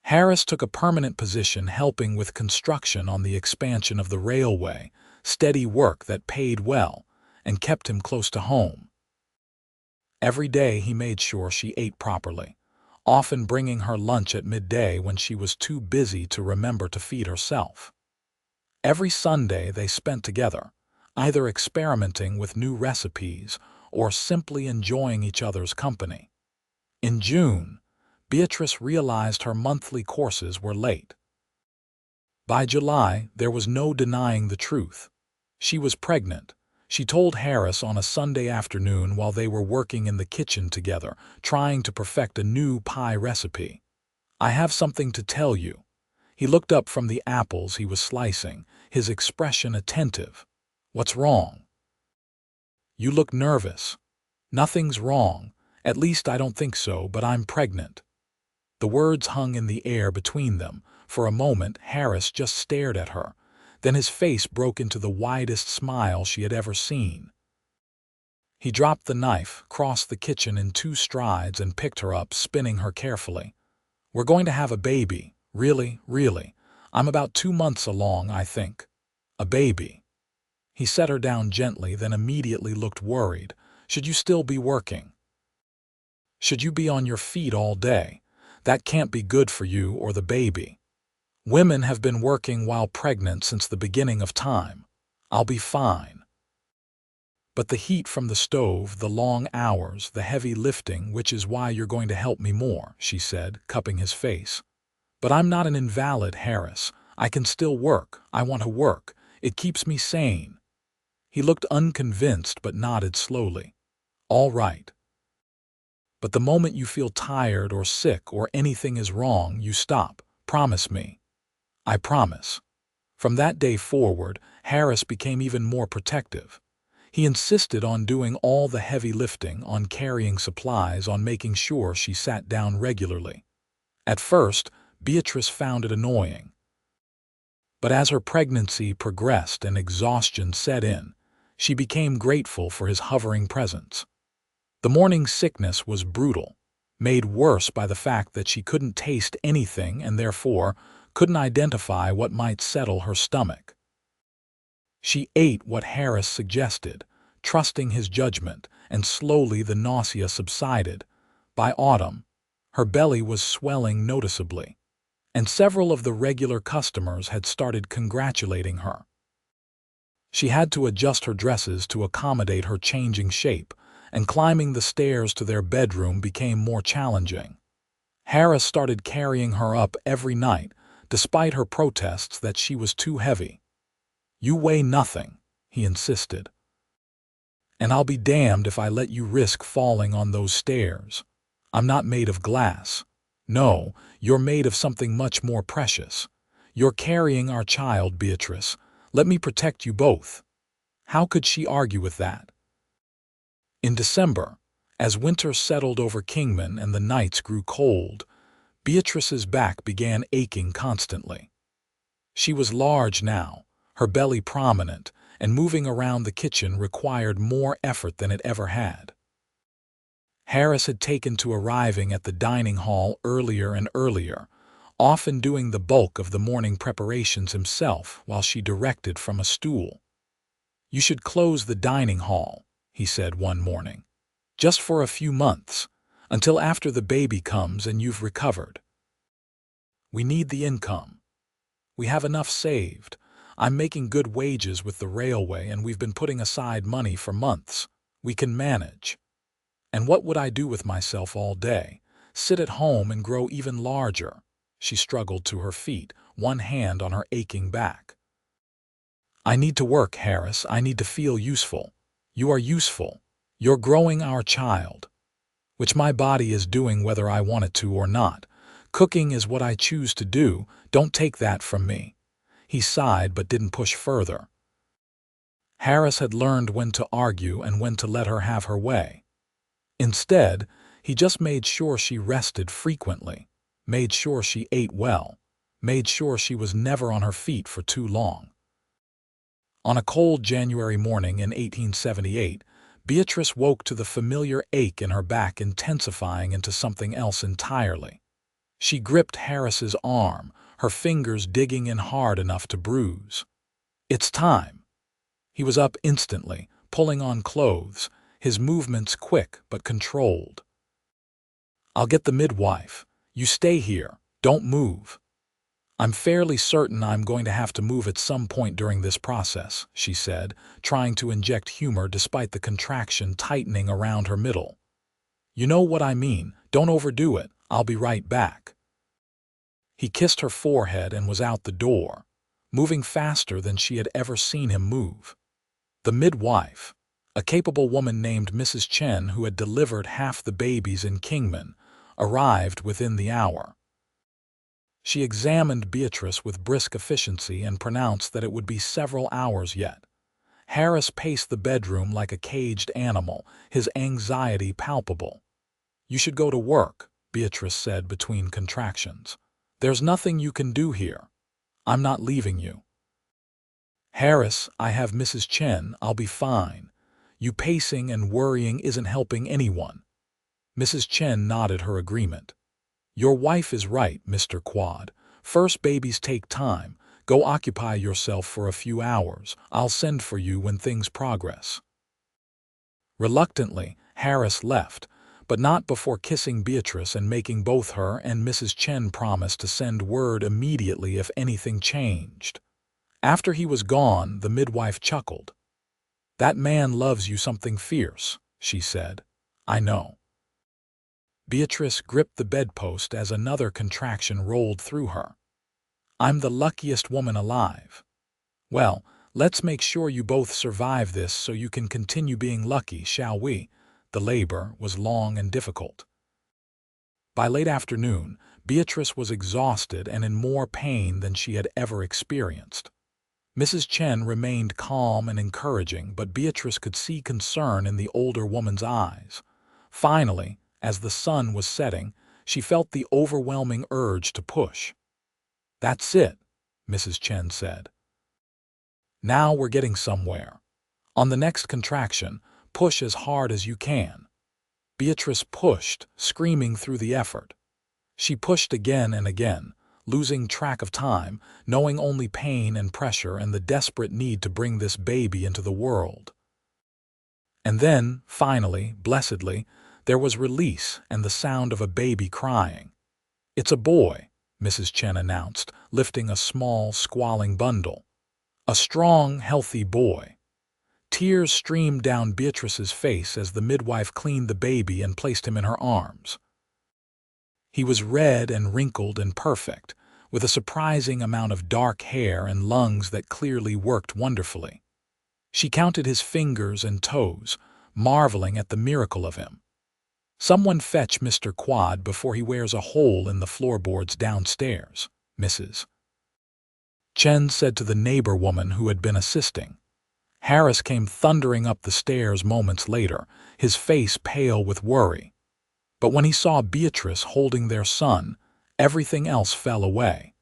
Harris took a permanent position helping with construction on the expansion of the railway, steady work that paid well and kept him close to home. Every day he made sure she ate properly, often bringing her lunch at midday when she was too busy to remember to feed herself. Every Sunday they spent together, either experimenting with new recipes or simply enjoying each other's company. In June, Beatrice realized her monthly courses were late. By July, there was no denying the truth. She was pregnant. She told Harris on a Sunday afternoon while they were working in the kitchen together, trying to perfect a new pie recipe. "I have something to tell you." He looked up from the apples he was slicing, his expression attentive. "What's wrong?" "You look nervous." "Nothing's wrong. At least I don't think so, but I'm pregnant." The words hung in the air between them. For a moment, Harris just stared at her. Then his face broke into the widest smile she had ever seen. He dropped the knife, crossed the kitchen in 2 strides, and picked her up, spinning her carefully. "We're going to have a baby. Really, really. I'm about 2 months along, I think. A baby." He set her down gently, then immediately looked worried. "Should you still be working? Should you be on your feet all day? That can't be good for you or the baby. Women have been working while pregnant since the beginning of time. I'll be fine." "But the heat from the stove, the long hours, the heavy lifting, which is why you're going to help me more," she said, cupping his face. "But I'm not an invalid, Harris. I can still work. I want to work. It keeps me sane." He looked unconvinced but nodded slowly. "All right. But the moment you feel tired or sick or anything is wrong, you stop. Promise me." "I promise." From that day forward, Harris became even more protective. He insisted on doing all the heavy lifting, on carrying supplies, on making sure she sat down regularly. At first, Beatrice found it annoying. But as her pregnancy progressed and exhaustion set in, she became grateful for his hovering presence. The morning sickness was brutal, made worse by the fact that she couldn't taste anything and therefore couldn't identify what might settle her stomach. She ate what Harris suggested, trusting his judgment, and slowly the nausea subsided. By autumn, her belly was swelling noticeably, and several of the regular customers had started congratulating her. She had to adjust her dresses to accommodate her changing shape, and climbing the stairs to their bedroom became more challenging. Harris started carrying her up every night, despite her protests that she was too heavy. "You weigh nothing," he insisted. "And I'll be damned if I let you risk falling on those stairs. I'm not made of glass. No, you're made of something much more precious. You're carrying our child, Beatrice. Let me protect you both." How could she argue with that? In December, as winter settled over Kingman and the nights grew cold, Beatrice's back began aching constantly. She was large now, her belly prominent, and moving around the kitchen required more effort than it ever had. Harris had taken to arriving at the dining hall earlier and earlier, often doing the bulk of the morning preparations himself while she directed from a stool. "You should close the dining hall," he said one morning, "just for a few months, until after the baby comes and you've recovered. We need the income. We have enough saved. I'm making good wages with the railway and we've been putting aside money for months. We can manage. And what would I do with myself all day? Sit at home and grow even larger?" She struggled to her feet, one hand on her aching back. "I need to work, Harris. I need to feel useful." "You are useful. You're growing our child, which my body is doing whether I want it to or not. Cooking is what I choose to do. Don't take that from me." He sighed but didn't push further. Harris had learned when to argue and when to let her have her way. Instead, he just made sure she rested frequently, made sure she ate well, made sure she was never on her feet for too long. On a cold January morning in 1878, Beatrice woke to the familiar ache in her back intensifying into something else entirely. She gripped Harris's arm, her fingers digging in hard enough to bruise. "It's time." He was up instantly, pulling on clothes, his movements quick but controlled. "I'll get the midwife. You stay here. Don't move." "I'm fairly certain I'm going to have to move at some point during this process," she said, trying to inject humor despite the contraction tightening around her middle. "You know what I mean. Don't overdo it. I'll be right back." He kissed her forehead and was out the door, moving faster than she had ever seen him move. The midwife, a capable woman named Mrs. Chen who had delivered half the babies in Kingman, arrived within the hour. She examined Beatrice with brisk efficiency and pronounced that it would be several hours yet. Harris paced the bedroom like a caged animal, his anxiety palpable. "You should go to work," Beatrice said between contractions. "There's nothing you can do here. I'm not leaving you." Harris, I have Mrs. Chen, I'll be fine. You pacing and worrying isn't helping anyone. Mrs. Chen nodded her agreement. Your wife is right, Mr. Quad. First babies take time. Go occupy yourself for a few hours. I'll send for you when things progress. Reluctantly, Harris left, but not before kissing Beatrice and making both her and Mrs. Chen promise to send word immediately if anything changed. After he was gone, the midwife chuckled. That man loves you something fierce, she said. I know. Beatrice gripped the bedpost as another contraction rolled through her. I'm the luckiest woman alive. Well, let's make sure you both survive this so you can continue being lucky, shall we? The labor was long and difficult. By late afternoon, Beatrice was exhausted and in more pain than she had ever experienced. Mrs. Chen remained calm and encouraging, but Beatrice could see concern in the older woman's eyes. Finally, as the sun was setting, she felt the overwhelming urge to push. That's it, Mrs. Chen said. Now we're getting somewhere. On the next contraction, push as hard as you can. Beatrice pushed, screaming through the effort. She pushed again and again, losing track of time, knowing only pain and pressure and the desperate need to bring this baby into the world. And then, finally, blessedly, there was release and the sound of a baby crying. It's a boy, Mrs. Chen announced, lifting a small, squalling bundle. A strong, healthy boy. Tears streamed down Beatrice's face as the midwife cleaned the baby and placed him in her arms. He was red and wrinkled and perfect, with a surprising amount of dark hair and lungs that clearly worked wonderfully. She counted his fingers and toes, marveling at the miracle of him. Someone fetch Mr. Quad before he wears a hole in the floorboards downstairs, Mrs. Chen said to the neighbor woman who had been assisting. Harris came thundering up the stairs moments later, his face pale with worry. But when he saw Beatrice holding their son, everything else fell away.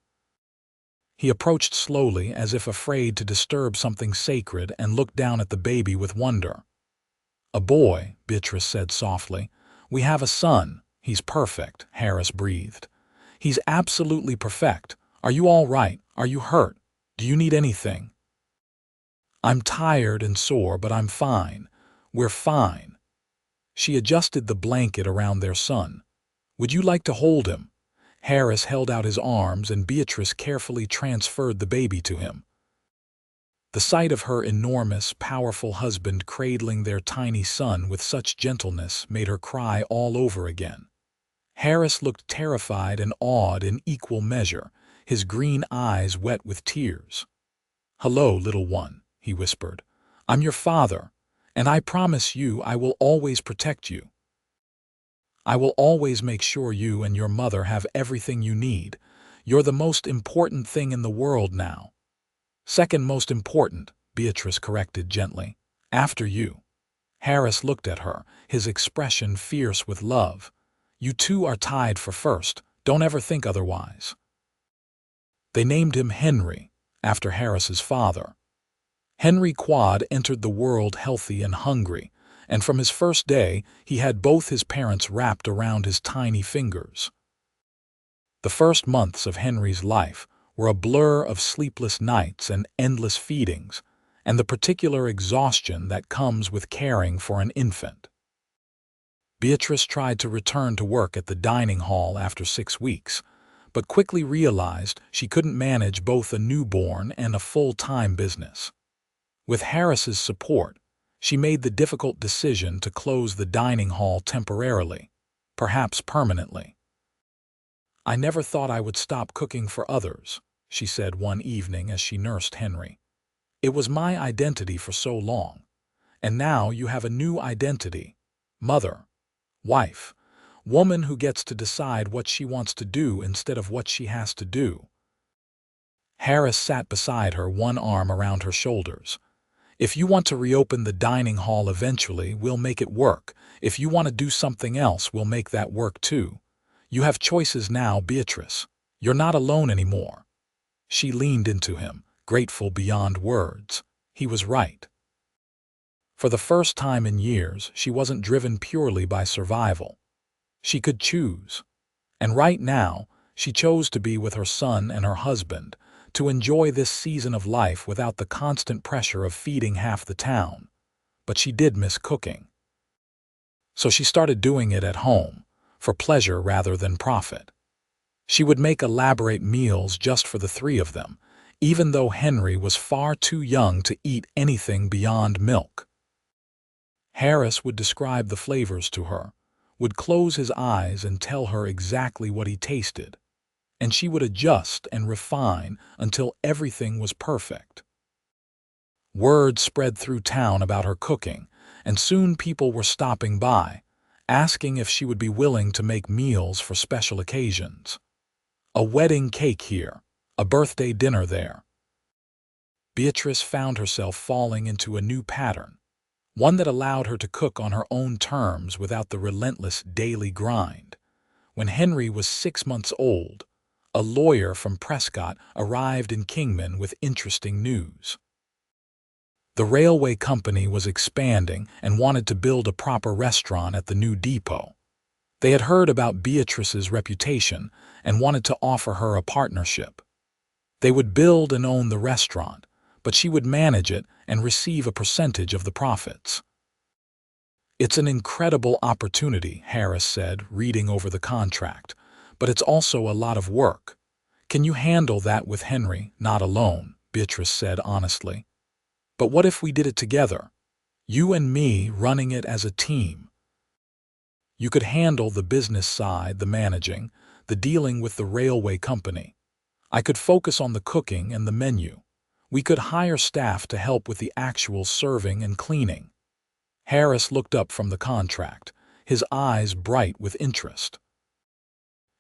He approached slowly as if afraid to disturb something sacred and looked down at the baby with wonder. A boy, Beatrice said softly. We have a son. He's perfect, Harris breathed. He's absolutely perfect. Are you all right? Are you hurt? Do you need anything? I'm tired and sore, but I'm fine. We're fine. She adjusted the blanket around their son. Would you like to hold him? Harris held out his arms and Beatrice carefully transferred the baby to him. The sight of her enormous, powerful husband cradling their tiny son with such gentleness made her cry all over again. Harris looked terrified and awed in equal measure, his green eyes wet with tears. Hello, little one, he whispered. I'm your father, and I promise you I will always protect you. I will always make sure you and your mother have everything you need. You're the most important thing in the world now. Second most important, Beatrice corrected gently. After you. Harris looked at her, his expression fierce with love. You two are tied for first. Don't ever think otherwise. They named him Henry, after Harris's father. Henry Quad entered the world healthy and hungry, and from his first day he had both his parents wrapped around his tiny fingers. The first months of Henry's life were a blur of sleepless nights and endless feedings, and the particular exhaustion that comes with caring for an infant. Beatrice tried to return to work at the dining hall after 6 weeks, but quickly realized she couldn't manage both a newborn and a full-time business. With Harris's support, she made the difficult decision to close the dining hall temporarily, perhaps permanently. I never thought I would stop cooking for others, she said one evening as she nursed Henry. It was my identity for so long, and now you have a new identity, mother, wife, woman who gets to decide what she wants to do instead of what she has to do. Harris sat beside her, one arm around her shoulders. If you want to reopen the dining hall eventually, we'll make it work. If you want to do something else, we'll make that work too. You have choices now, Beatrice. You're not alone anymore. She leaned into him, grateful beyond words. He was right. For the first time in years, she wasn't driven purely by survival. She could choose. And right now, she chose to be with her son and her husband, to enjoy this season of life without the constant pressure of feeding half the town. But she did miss cooking. So she started doing it at home, for pleasure rather than profit. She would make elaborate meals just for the three of them, even though Henry was far too young to eat anything beyond milk. Harris would describe the flavors to her, would close his eyes and tell her exactly what he tasted, and she would adjust and refine until everything was perfect. Word spread through town about her cooking, and soon people were stopping by, asking if she would be willing to make meals for special occasions. A wedding cake here, a birthday dinner there. Beatrice found herself falling into a new pattern, one that allowed her to cook on her own terms without the relentless daily grind. When Henry was 6 months old, a lawyer from Prescott arrived in Kingman with interesting news. The railway company was expanding and wanted to build a proper restaurant at the new depot. They had heard about Beatrice's reputation and wanted to offer her a partnership. They would build and own the restaurant, but she would manage it and receive a percentage of the profits. "It's an incredible opportunity," Harris said, reading over the contract, "but it's also a lot of work. Can you handle that with Henry, not alone?" Beatrice said honestly. "But what if we did it together? You and me running it as a team. You could handle the business side, the managing, the dealing with the railway company. I could focus on the cooking and the menu. We could hire staff to help with the actual serving and cleaning." Harris looked up from the contract, his eyes bright with interest.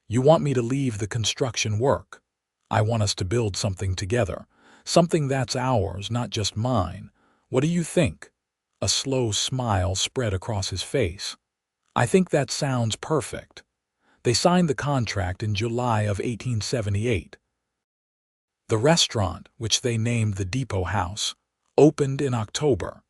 "You want me to leave the construction work? I want us to build something together, something that's ours, not just mine. What do you think?" A slow smile spread across his face. "I think that sounds perfect." They signed the contract in July of 1878. The restaurant, which they named the Depot House, opened in October.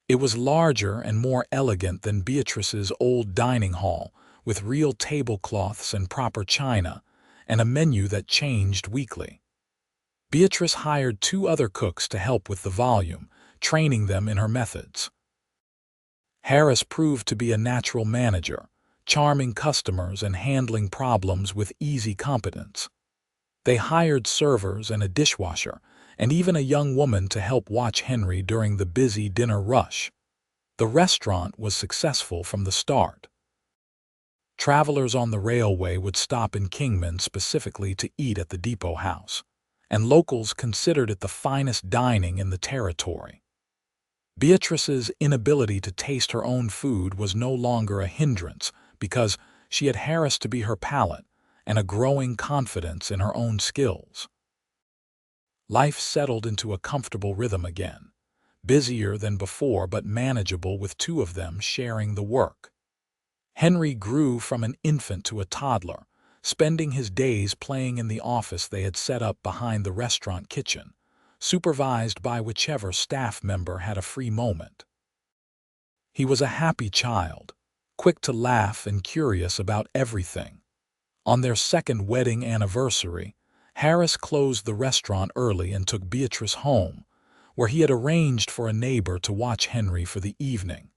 It was larger and more elegant than Beatrice's old dining hall, with real tablecloths and proper china, and a menu that changed weekly. Beatrice hired 2 other cooks to help with the volume, training them in her methods. Harris proved to be a natural manager, charming customers and handling problems with easy competence. They hired servers and a dishwasher, and even a young woman to help watch Henry during the busy dinner rush. The restaurant was successful from the start. Travelers on the railway would stop in Kingman specifically to eat at the Depot House, and locals considered it the finest dining in the territory. Beatrice's inability to taste her own food was no longer a hindrance because she had Harris to be her palate and a growing confidence in her own skills. Life settled into a comfortable rhythm again, busier than before but manageable with 2 of them sharing the work. Henry grew from an infant to a toddler, spending his days playing in the office they had set up behind the restaurant kitchen, supervised by whichever staff member had a free moment. He was a happy child, quick to laugh and curious about everything. On their 2nd wedding anniversary, Harris closed the restaurant early and took Beatrice home, where he had arranged for a neighbor to watch Henry for the evening.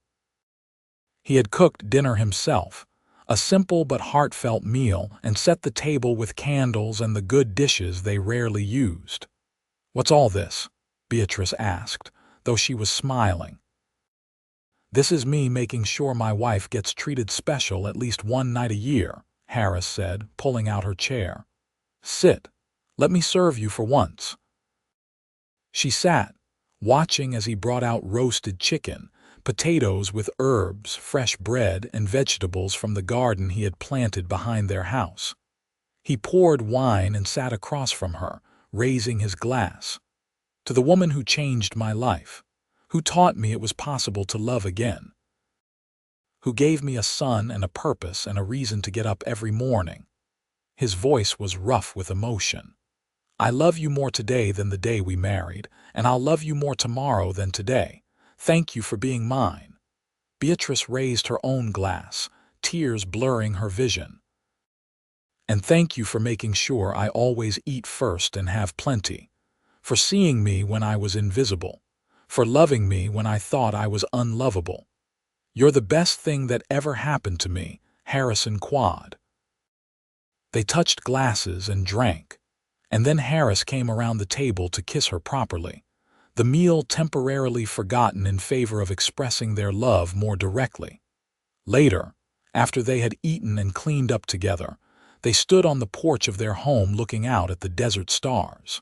He had cooked dinner himself, a simple but heartfelt meal, and set the table with candles and the good dishes they rarely used. "What's all this?" Beatrice asked, though she was smiling. "This is me making sure my wife gets treated special at least 1 night a year," Harris said, pulling out her chair. "Sit. Let me serve you for once." She sat, watching as he brought out roasted chicken, potatoes with herbs, fresh bread, and vegetables from the garden he had planted behind their house. He poured wine and sat across from her, raising his glass. "To the woman who changed my life, who taught me it was possible to love again, who gave me a son and a purpose and a reason to get up every morning." His voice was rough with emotion. I love you more today than the day we married, and I'll love you more tomorrow than today. Thank you for being mine." Beatrice raised her own glass, tears blurring her vision. "And thank you for making sure I always eat first and have plenty. For seeing me when I was invisible. For loving me when I thought I was unlovable. You're the best thing that ever happened to me, Harris Quade." They touched glasses and drank. And then Harris came around the table to kiss her properly, the meal temporarily forgotten in favor of expressing their love more directly. Later, after they had eaten and cleaned up together, they stood on the porch of their home looking out at the desert stars.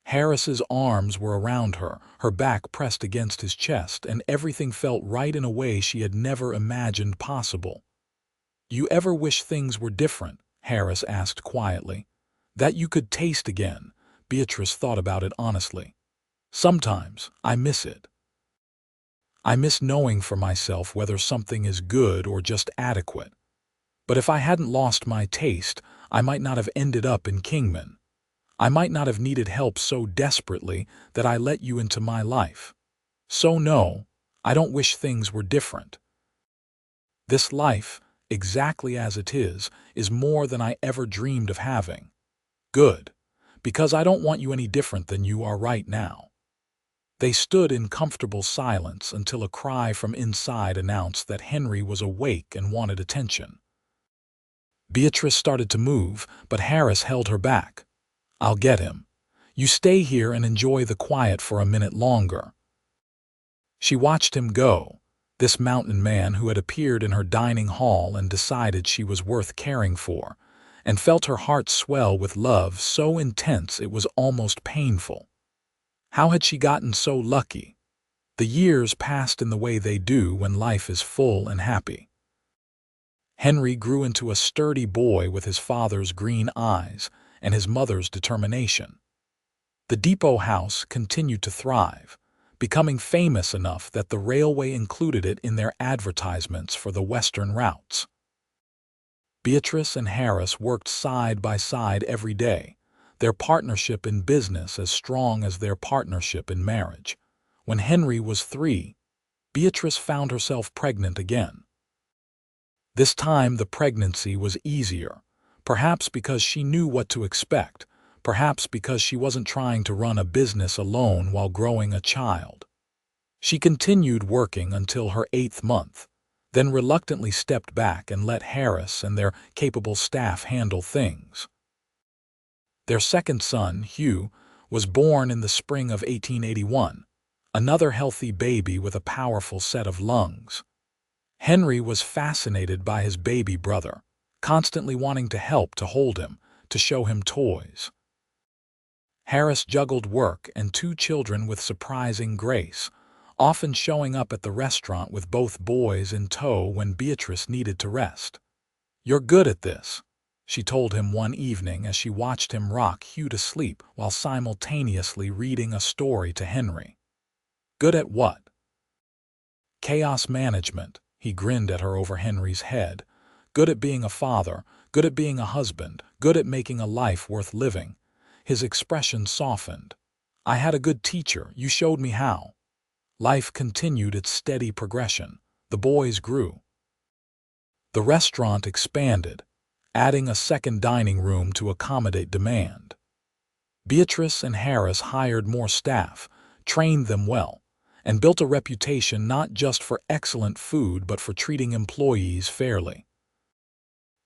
Harris's arms were around her, her back pressed against his chest, and everything felt right in a way she had never imagined possible. "You ever wish things were different?" Harris asked quietly. "That you could taste again?" Beatrice thought about it honestly. "Sometimes I miss it. I miss knowing for myself whether something is good or just adequate. But if I hadn't lost my taste, I might not have ended up in Kingman. I might not have needed help so desperately that I let you into my life. So no, I don't wish things were different. This life, exactly as it is more than I ever dreamed of having. Good, because I don't want you any different than you are right now." They stood in comfortable silence until a cry from inside announced that Henry was awake and wanted attention. Beatrice started to move, but Harris held her back. "I'll get him. You stay here and enjoy the quiet for a minute longer." She watched him go, this mountain man who had appeared in her dining hall and decided she was worth caring for, and felt her heart swell with love so intense it was almost painful. How had she gotten so lucky? The years passed in the way they do when life is full and happy. Henry grew into a sturdy boy with his father's green eyes and his mother's determination. The depot house continued to thrive, becoming famous enough that the railway included it in their advertisements for the western routes. Beatrice and Harris worked side by side every day, their partnership in business as strong as their partnership in marriage. When Henry was 3, Beatrice found herself pregnant again. This time the pregnancy was easier, perhaps because she knew what to expect, perhaps because she wasn't trying to run a business alone while growing a child. She continued working until her 8th month, then reluctantly stepped back and let Harris and their capable staff handle things. Their second son, Hugh, was born in the spring of 1881, another healthy baby with a powerful set of lungs. Henry was fascinated by his baby brother, constantly wanting to help to hold him, to show him toys. Harris juggled work and 2 children with surprising grace, often showing up at the restaurant with both boys in tow when Beatrice needed to rest. "You're good at this," she told him one evening as she watched him rock Hugh to sleep while simultaneously reading a story to Henry. "Good at what?" "Chaos management," he grinned at her over Henry's head. "Good at being a father, good at being a husband, good at making a life worth living." His expression softened. "I had a good teacher, you showed me how." Life continued its steady progression. The boys grew. The restaurant expanded, adding a second dining room to accommodate demand. Beatrice and Harris hired more staff, trained them well, and built a reputation not just for excellent food but for treating employees fairly.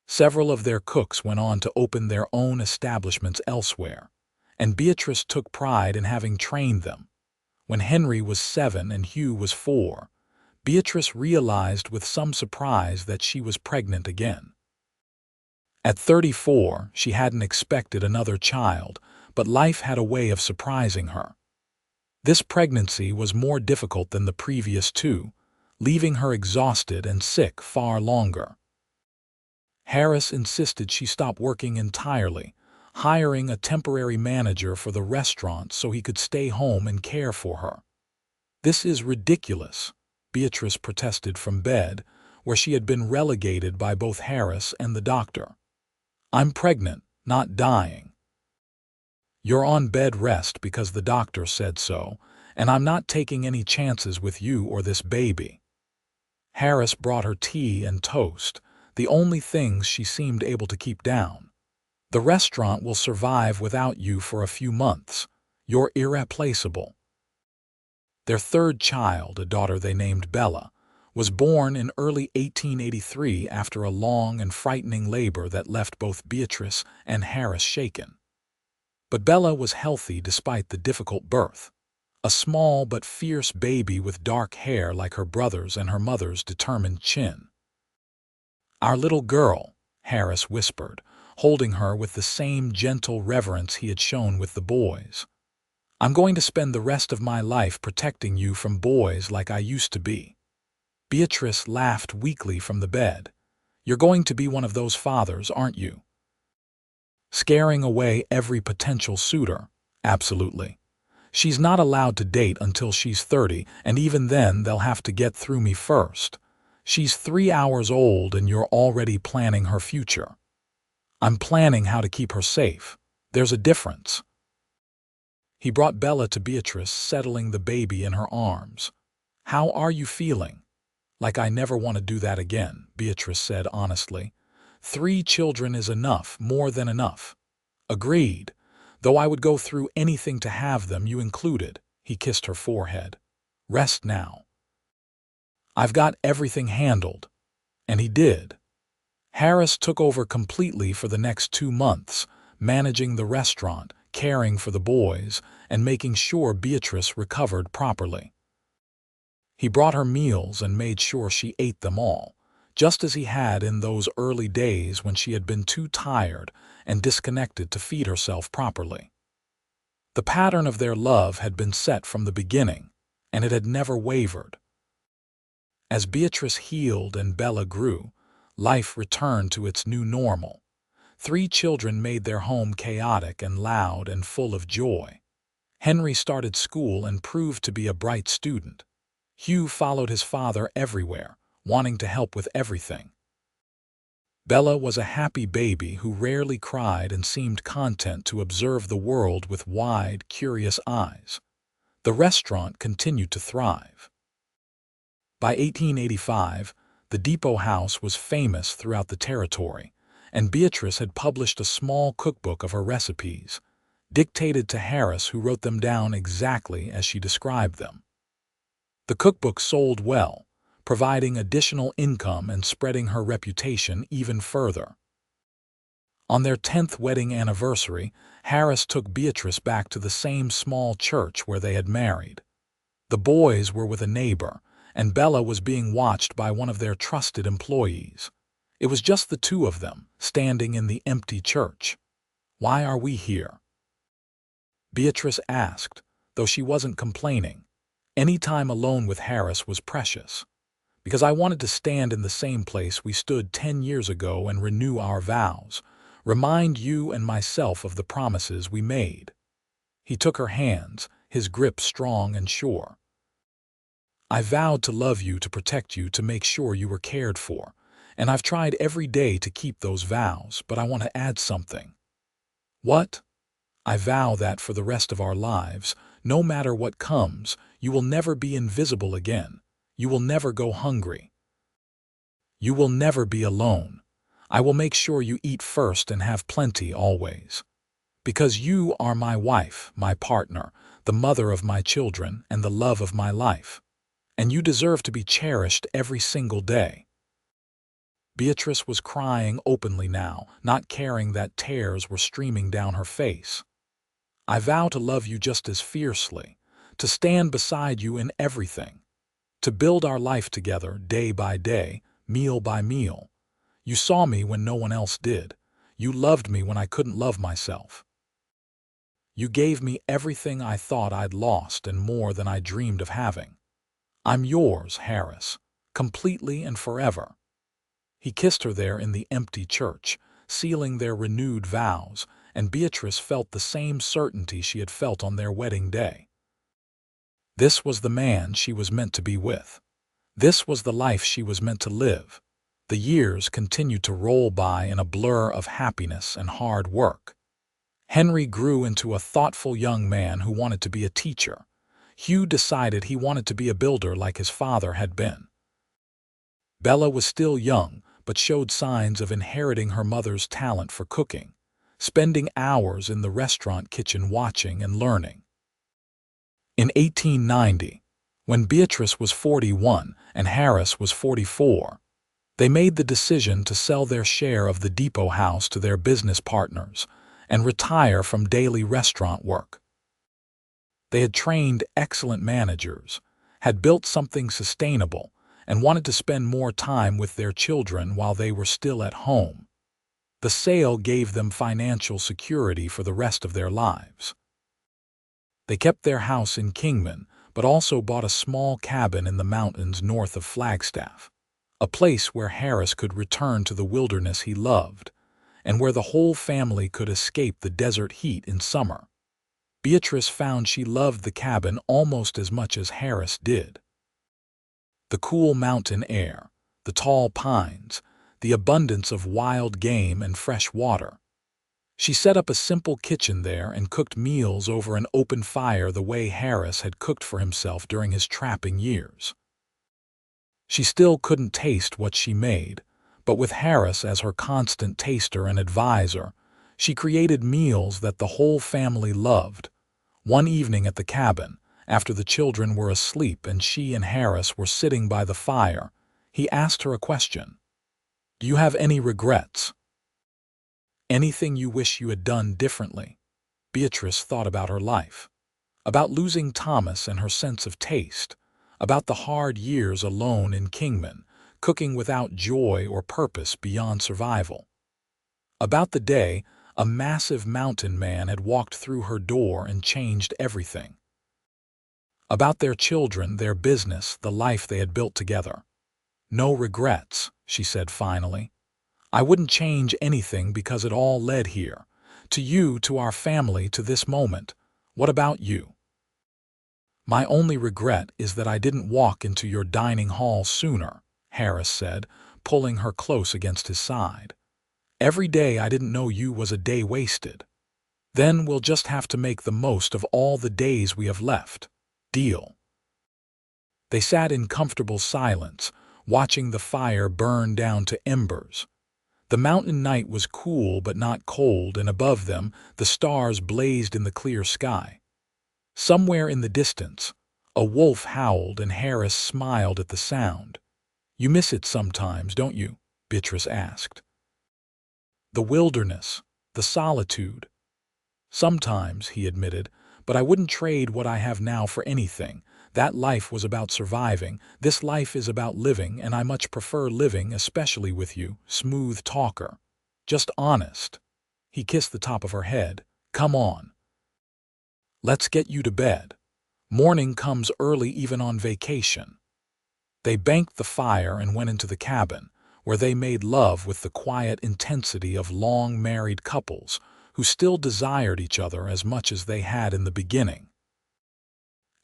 Several of their cooks went on to open their own establishments elsewhere, and Beatrice took pride in having trained them. When Henry was 7 and Hugh was 4, Beatrice realized with some surprise that she was pregnant again. At 34, she hadn't expected another child, but life had a way of surprising her. This pregnancy was more difficult than the previous 2, leaving her exhausted and sick far longer. Harris insisted she stop working entirely, hiring a temporary manager for the restaurant so he could stay home and care for her. "This is ridiculous," Beatrice protested from bed, where she had been relegated by both Harris and the doctor. "I'm pregnant, not dying." You're on bed rest because the doctor said so, and I'm not taking any chances with you or this baby." Harris brought her tea and toast, the only things she seemed able to keep down. "The restaurant will survive without you for a few months. You're irreplaceable." Their third child, a daughter they named Bella, was born in early 1883 after a long and frightening labor that left both Beatrice and Harris shaken. But Bella was healthy despite the difficult birth. A small but fierce baby with dark hair like her brother's and her mother's determined chin. "Our little girl," Harris whispered, holding her with the same gentle reverence he had shown with the boys. "I'm going to spend the rest of my life protecting you from boys like I used to be." Beatrice laughed weakly from the bed. "You're going to be one of those fathers, aren't you? Scaring away every potential suitor." "Absolutely. She's not allowed to date until she's 30, and even then they'll have to get through me first. She's 3 hours old and you're already planning her future." "I'm planning how to keep her safe. There's a difference." He brought Bella to Beatrice, settling the baby in her arms. "How are you feeling?" "Like I never want to do that again," Beatrice said honestly. 3 children is enough, more than enough." "Agreed. Though I would go through anything to have them, you included." He kissed her forehead. "Rest now. I've got everything handled." And he did. Harris took over completely for the next 2 months, managing the restaurant, caring for the boys, and making sure Beatrice recovered properly. He brought her meals and made sure she ate them all, just as he had in those early days when she had been too tired and disconnected to feed herself properly. The pattern of their love had been set from the beginning, and it had never wavered. As Beatrice healed and Bella grew, life returned to its new normal. 3 children made their home chaotic and loud and full of joy. Henry started school and proved to be a bright student. Hugh followed his father everywhere, wanting to help with everything. Bella was a happy baby who rarely cried and seemed content to observe the world with wide, curious eyes. The restaurant continued to thrive. By 1885, the Depot House was famous throughout the territory, and Beatrice had published a small cookbook of her recipes, dictated to Harris, who wrote them down exactly as she described them. The cookbook sold well, providing additional income and spreading her reputation even further. On their 10th wedding anniversary, Harris took Beatrice back to the same small church where they had married. The boys were with a neighbor, and Bella was being watched by one of their trusted employees. It was just the 2 of them, standing in the empty church. "Why are we here?" Beatrice asked, though she wasn't complaining. Any time alone with Harris was precious. "Because I wanted to stand in the same place we stood 10 years ago and renew our vows, remind you and myself of the promises we made." He took her hands, his grip strong and sure. "I vowed to love you, to protect you, to make sure you were cared for, and I've tried every day to keep those vows, but I want to add something." "What?" "I vow that for the rest of our lives, no matter what comes, you will never be invisible again. You will never go hungry. You will never be alone. I will make sure you eat first and have plenty always. Because you are my wife, my partner, the mother of my children, and the love of my life. And you deserve to be cherished every single day." Beatrice was crying openly now, not caring that tears were streaming down her face. "I vow to love you just as fiercely, to stand beside you in everything, to build our life together day by day, meal by meal. You saw me when no one else did. You loved me when I couldn't love myself. You gave me everything I thought I'd lost and more than I dreamed of having. I'm yours, Harris, completely and forever." He kissed her there in the empty church, sealing their renewed vows, and Beatrice felt the same certainty she had felt on their wedding day. This was the man she was meant to be with. This was the life she was meant to live. The years continued to roll by in a blur of happiness and hard work. Henry grew into a thoughtful young man who wanted to be a teacher. Hugh decided he wanted to be a builder like his father had been. Bella was still young, but showed signs of inheriting her mother's talent for cooking, spending hours in the restaurant kitchen watching and learning. In 1890, when Beatrice was 41 and Harris was 44, they made the decision to sell their share of the depot house to their business partners and retire from daily restaurant work. They had trained excellent managers, had built something sustainable, and wanted to spend more time with their children while they were still at home. The sale gave them financial security for the rest of their lives. They kept their house in Kingman, but also bought a small cabin in the mountains north of Flagstaff, a place where Harris could return to the wilderness he loved, and where the whole family could escape the desert heat in summer. Beatrice found she loved the cabin almost as much as Harris did. The cool mountain air, the tall pines, the abundance of wild game and fresh water. She set up a simple kitchen there and cooked meals over an open fire the way Harris had cooked for himself during his trapping years. She still couldn't taste what she made, but with Harris as her constant taster and advisor, she created meals that the whole family loved. One evening at the cabin, after the children were asleep and she and Harris were sitting by the fire, he asked her a question. "Do you have any regrets? Anything you wish you had done differently?" Beatrice thought about her life, about losing Thomas and her sense of taste, about the hard years alone in Kingman, cooking without joy or purpose beyond survival. About the day a massive mountain man had walked through her door and changed everything. About their children, their business, the life they had built together. "No regrets," she said finally. "I wouldn't change anything because it all led here. To you, to our family, to this moment. What about you?" "My only regret is that I didn't walk into your dining hall sooner," Harris said, pulling her close against his side. "Every day I didn't know you was a day wasted. Then we'll just have to make the most of all the days we have left. Deal?" They sat in comfortable silence, watching the fire burn down to embers. The mountain night was cool but not cold, and above them the stars blazed in the clear sky. Somewhere in the distance, a wolf howled and Harris smiled at the sound. "You miss it sometimes, don't you?" Beatrice asked. "The wilderness, the solitude." "Sometimes," he admitted, "but I wouldn't trade what I have now for anything. That life was about surviving. This life is about living, and I much prefer living, especially with you, smooth talker. Just honest." He kissed the top of her head. "Come on. Let's get you to bed. Morning comes early even on vacation." They banked the fire and went into the cabin, where they made love with the quiet intensity of long married couples who still desired each other as much as they had in the beginning.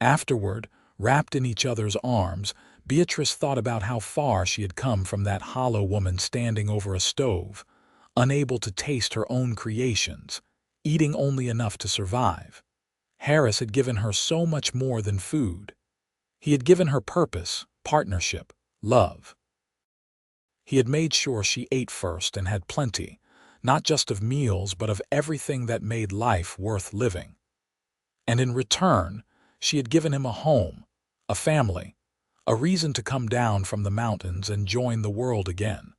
Afterward, wrapped in each other's arms, Beatrice thought about how far she had come from that hollow woman standing over a stove, unable to taste her own creations, eating only enough to survive. Harris had given her so much more than food. He had given her purpose, partnership, love. He had made sure she ate first and had plenty, not just of meals but of everything that made life worth living. And in return, she had given him a home, a family, a reason to come down from the mountains and join the world again.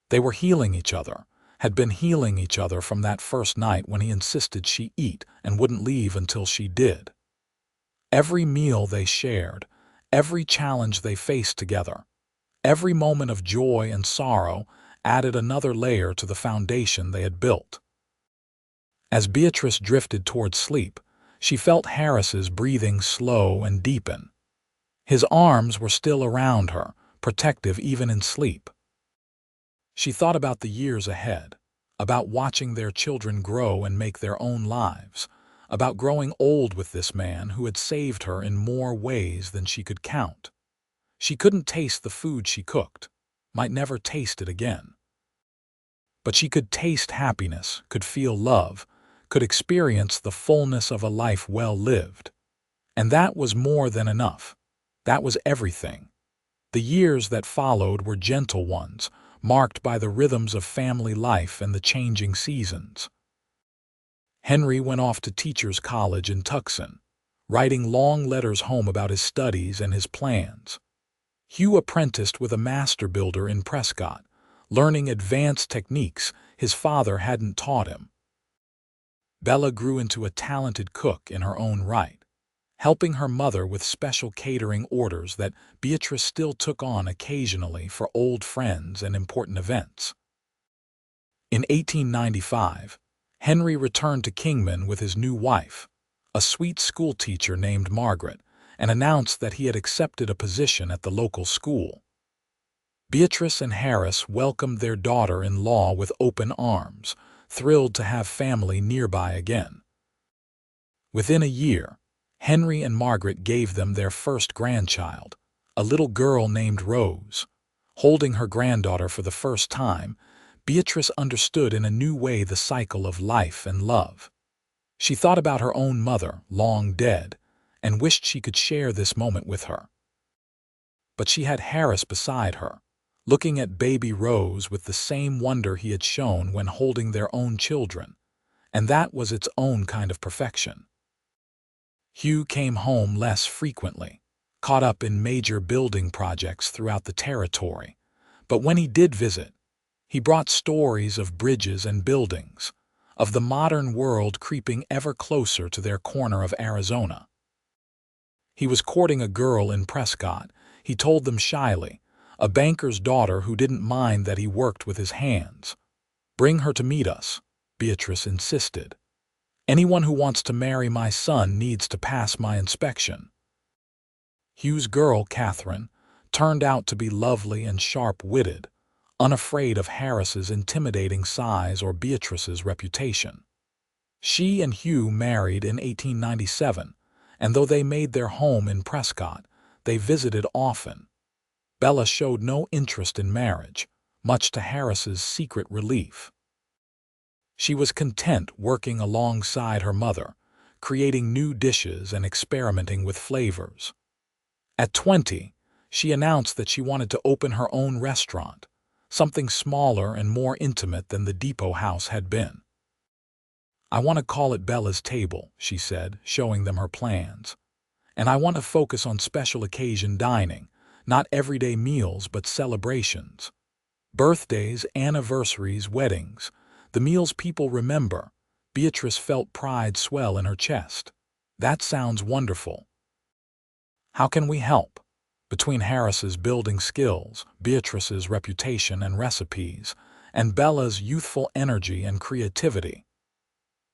They were healing each other, had been healing each other from that first night when he insisted she eat and wouldn't leave until she did. Every meal they shared, every challenge they faced together, every moment of joy and sorrow added another layer to the foundation they had built. As Beatrice drifted toward sleep, she felt Harris's breathing slow and deepen. His arms were still around her, protective even in sleep. She thought about the years ahead, about watching their children grow and make their own lives, about growing old with this man who had saved her in more ways than she could count. She couldn't taste the food she cooked, might never taste it again. But she could taste happiness, could feel love, could experience the fullness of a life well lived. And that was more than enough. That was everything. The years that followed were gentle ones, marked by the rhythms of family life and the changing seasons. Henry went off to teachers' college in Tucson, writing long letters home about his studies and his plans. Hugh apprenticed with a master builder in Prescott, learning advanced techniques his father hadn't taught him. Bella grew into a talented cook in her own right, helping her mother with special catering orders that Beatrice still took on occasionally for old friends and important events. In 1895, Henry returned to Kingman with his new wife, a sweet schoolteacher named Margaret, and announced that he had accepted a position at the local school. Beatrice and Harris welcomed their daughter-in-law with open arms, thrilled to have family nearby again. Within a year, Henry and Margaret gave them their first grandchild, a little girl named Rose. Holding her granddaughter for the first time, Beatrice understood in a new way the cycle of life and love. She thought about her own mother, long dead, and wished she could share this moment with her. But she had Harris beside her, looking at baby Rose with the same wonder he had shown when holding their own children, and that was its own kind of perfection. Hugh came home less frequently, caught up in major building projects throughout the territory, but when he did visit, he brought stories of bridges and buildings, of the modern world creeping ever closer to their corner of Arizona. He was courting a girl in Prescott, he told them shyly, a banker's daughter who didn't mind that he worked with his hands. "Bring her to meet us," Beatrice insisted. "Anyone who wants to marry my son needs to pass my inspection." Hugh's girl, Catherine, turned out to be lovely and sharp-witted, unafraid of Harris's intimidating size or Beatrice's reputation. She and Hugh married in 1897, and though they made their home in Prescott, they visited often. Bella showed no interest in marriage, much to Harris's secret relief. She was content working alongside her mother, creating new dishes and experimenting with flavors. At 20, she announced that she wanted to open her own restaurant, something smaller and more intimate than the depot house had been. "I want to call it Bella's Table," she said, showing them her plans. "And I want to focus on special occasion dining, not everyday meals but celebrations. Birthdays, anniversaries, weddings, the meals people remember." Beatrice felt pride swell in her chest. "That sounds wonderful. How can we help?" Between Harris's building skills, Beatrice's reputation and recipes, and Bella's youthful energy and creativity,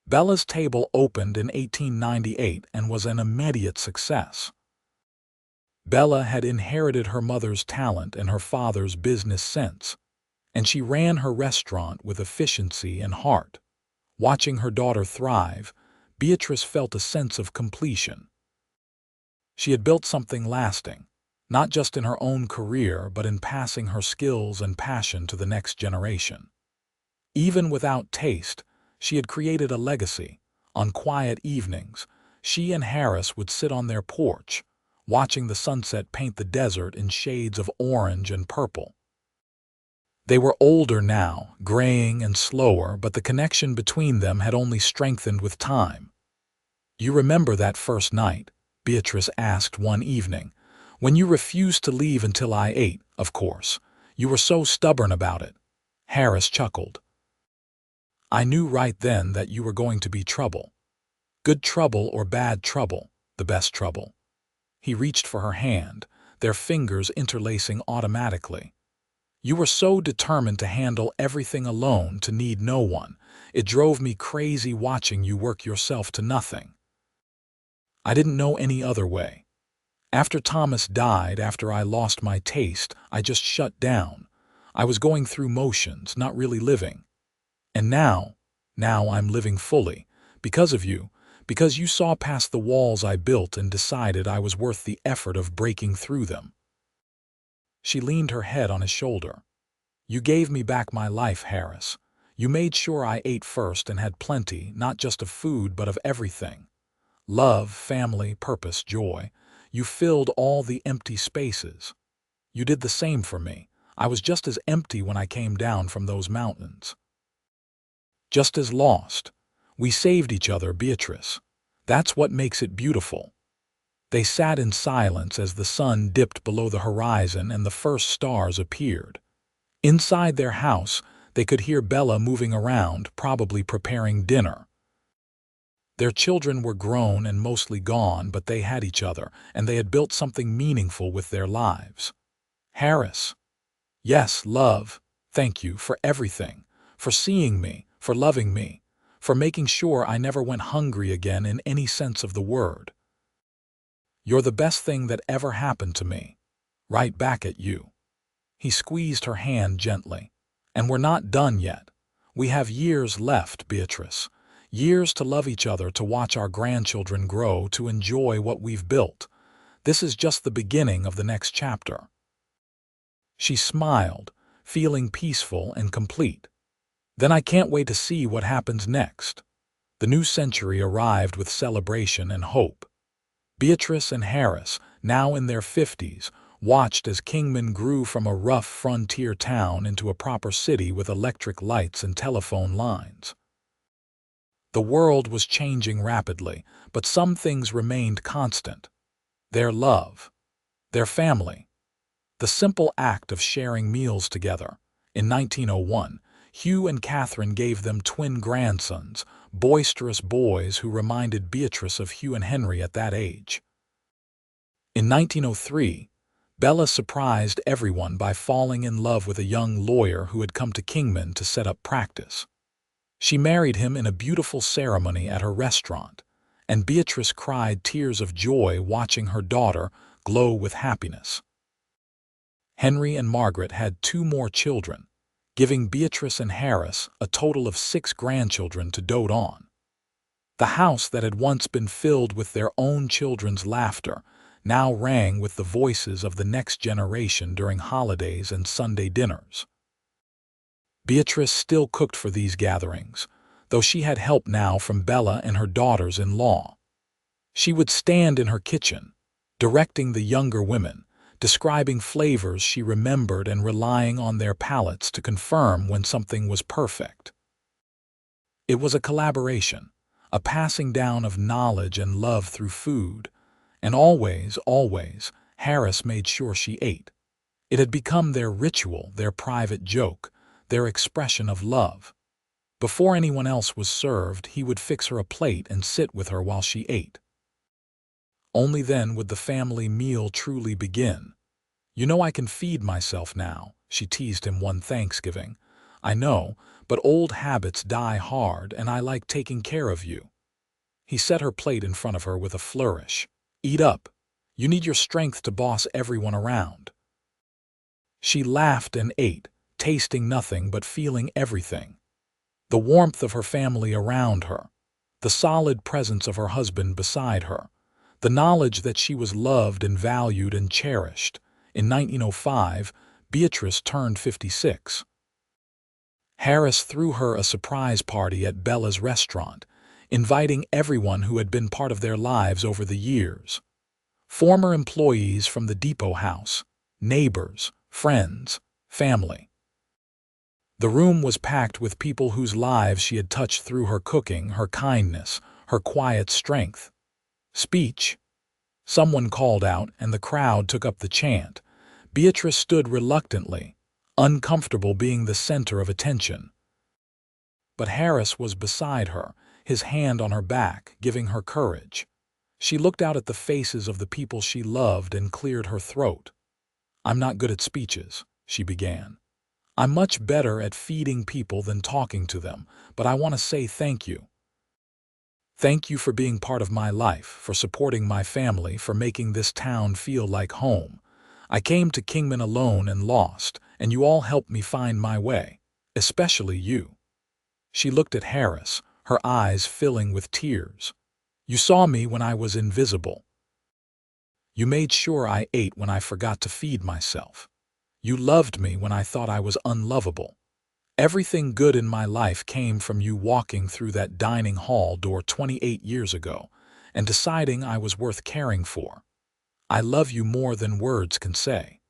Bella's Table opened in 1898 and was an immediate success. Bella had inherited her mother's talent and her father's business sense, and she ran her restaurant with efficiency and heart. Watching her daughter thrive, Beatrice felt a sense of completion. She had built something lasting, not just in her own career but in passing her skills and passion to the next generation. Even without taste, she had created a legacy. On quiet evenings, she and Harris would sit on their porch, watching the sunset paint the desert in shades of orange and purple. They were older now, graying and slower, but the connection between them had only strengthened with time. "You remember that first night?" Beatrice asked one evening. "When you refused to leave until I ate, of course. You were so stubborn about it." Harris chuckled. "I knew right then that you were going to be trouble. Good trouble or bad trouble, the best trouble." He reached for her hand, their fingers interlacing automatically. "You were so determined to handle everything alone, to need no one. It drove me crazy watching you work yourself to nothing. I didn't know any other way. After Thomas died, after I lost my taste, I just shut down. I was going through motions, not really living. And now I'm living fully, because of you, because you saw past the walls I built and decided I was worth the effort of breaking through them." She leaned her head on his shoulder. "You gave me back my life, Harris. You made sure I ate first and had plenty, not just of food but of everything. Love, family, purpose, joy. You filled all the empty spaces. You did the same for me. I was just as empty when I came down from those mountains. Just as lost. We saved each other, Beatrice. That's what makes it beautiful. They sat in silence as the sun dipped below the horizon and the first stars appeared. Inside their house, they could hear Bella moving around, probably preparing dinner. Their children were grown and mostly gone, but they had each other, and they had built something meaningful with their lives. Harris. Yes, love. Thank you for everything. For seeing me, for loving me, for making sure I never went hungry again in any sense of the word. You're the best thing that ever happened to me. Right back at you. He squeezed her hand gently. And we're not done yet. We have years left, Beatrice. Years to love each other, to watch our grandchildren grow, to enjoy what we've built. This is just the beginning of the next chapter. She smiled, feeling peaceful and complete. Then I can't wait to see what happens next. The new century arrived with celebration and hope. Beatrice and Harris, now in their 50s, watched as Kingman grew from a rough frontier town into a proper city with electric lights and telephone lines. The world was changing rapidly, but some things remained constant. Their love, their family, the simple act of sharing meals together. In 1901, Hugh and Catherine gave them twin grandsons, boisterous boys who reminded Beatrice of Hugh and Henry at that age. In 1903, Bella surprised everyone by falling in love with a young lawyer who had come to Kingman to set up practice. She married him in a beautiful ceremony at her restaurant, and Beatrice cried tears of joy watching her daughter glow with happiness. Henry and Margaret had 2 more children, giving Beatrice and Harris a total of 6 grandchildren to dote on. The house that had once been filled with their own children's laughter now rang with the voices of the next generation during holidays and Sunday dinners. Beatrice still cooked for these gatherings, though she had help now from Bella and her daughters-in-law. She would stand in her kitchen, directing the younger women, describing flavors she remembered and relying on their palates to confirm when something was perfect. It was a collaboration, a passing down of knowledge and love through food, and always, Harris made sure she ate. It had become their ritual, their private joke, their expression of love. Before anyone else was served, he would fix her a plate and sit with her while she ate. Only then would the family meal truly begin. "You know I can feed myself now," she teased him one Thanksgiving. "I know, but old habits die hard, and I like taking care of you." He set her plate in front of her with a flourish. "Eat up. You need your strength to boss everyone around." She laughed and ate, tasting nothing but feeling everything. The warmth of her family around her, the solid presence of her husband beside her, the knowledge that she was loved and valued and cherished. In 1905, Beatrice turned 56. Harris threw her a surprise party at Bella's restaurant, inviting everyone who had been part of their lives over the years. Former employees from the depot house, neighbors, friends, family. The room was packed with people whose lives she had touched through her cooking, her kindness, her quiet strength. "Speech." Someone called out, and the crowd took up the chant. Beatrice stood reluctantly, uncomfortable being the center of attention. But Harris was beside her, his hand on her back, giving her courage. She looked out at the faces of the people she loved and cleared her throat. "I'm not good at speeches," she began. "I'm much better at feeding people than talking to them, but I want to say thank you. Thank you for being part of my life, for supporting my family, for making this town feel like home. I came to Kingman alone and lost, and you all helped me find my way, especially you." She looked at Harris, her eyes filling with tears. "You saw me when I was invisible. You made sure I ate when I forgot to feed myself. You loved me when I thought I was unlovable. Everything good in my life came from you walking through that dining hall door 28 years ago and deciding I was worth caring for. I love you more than words can say."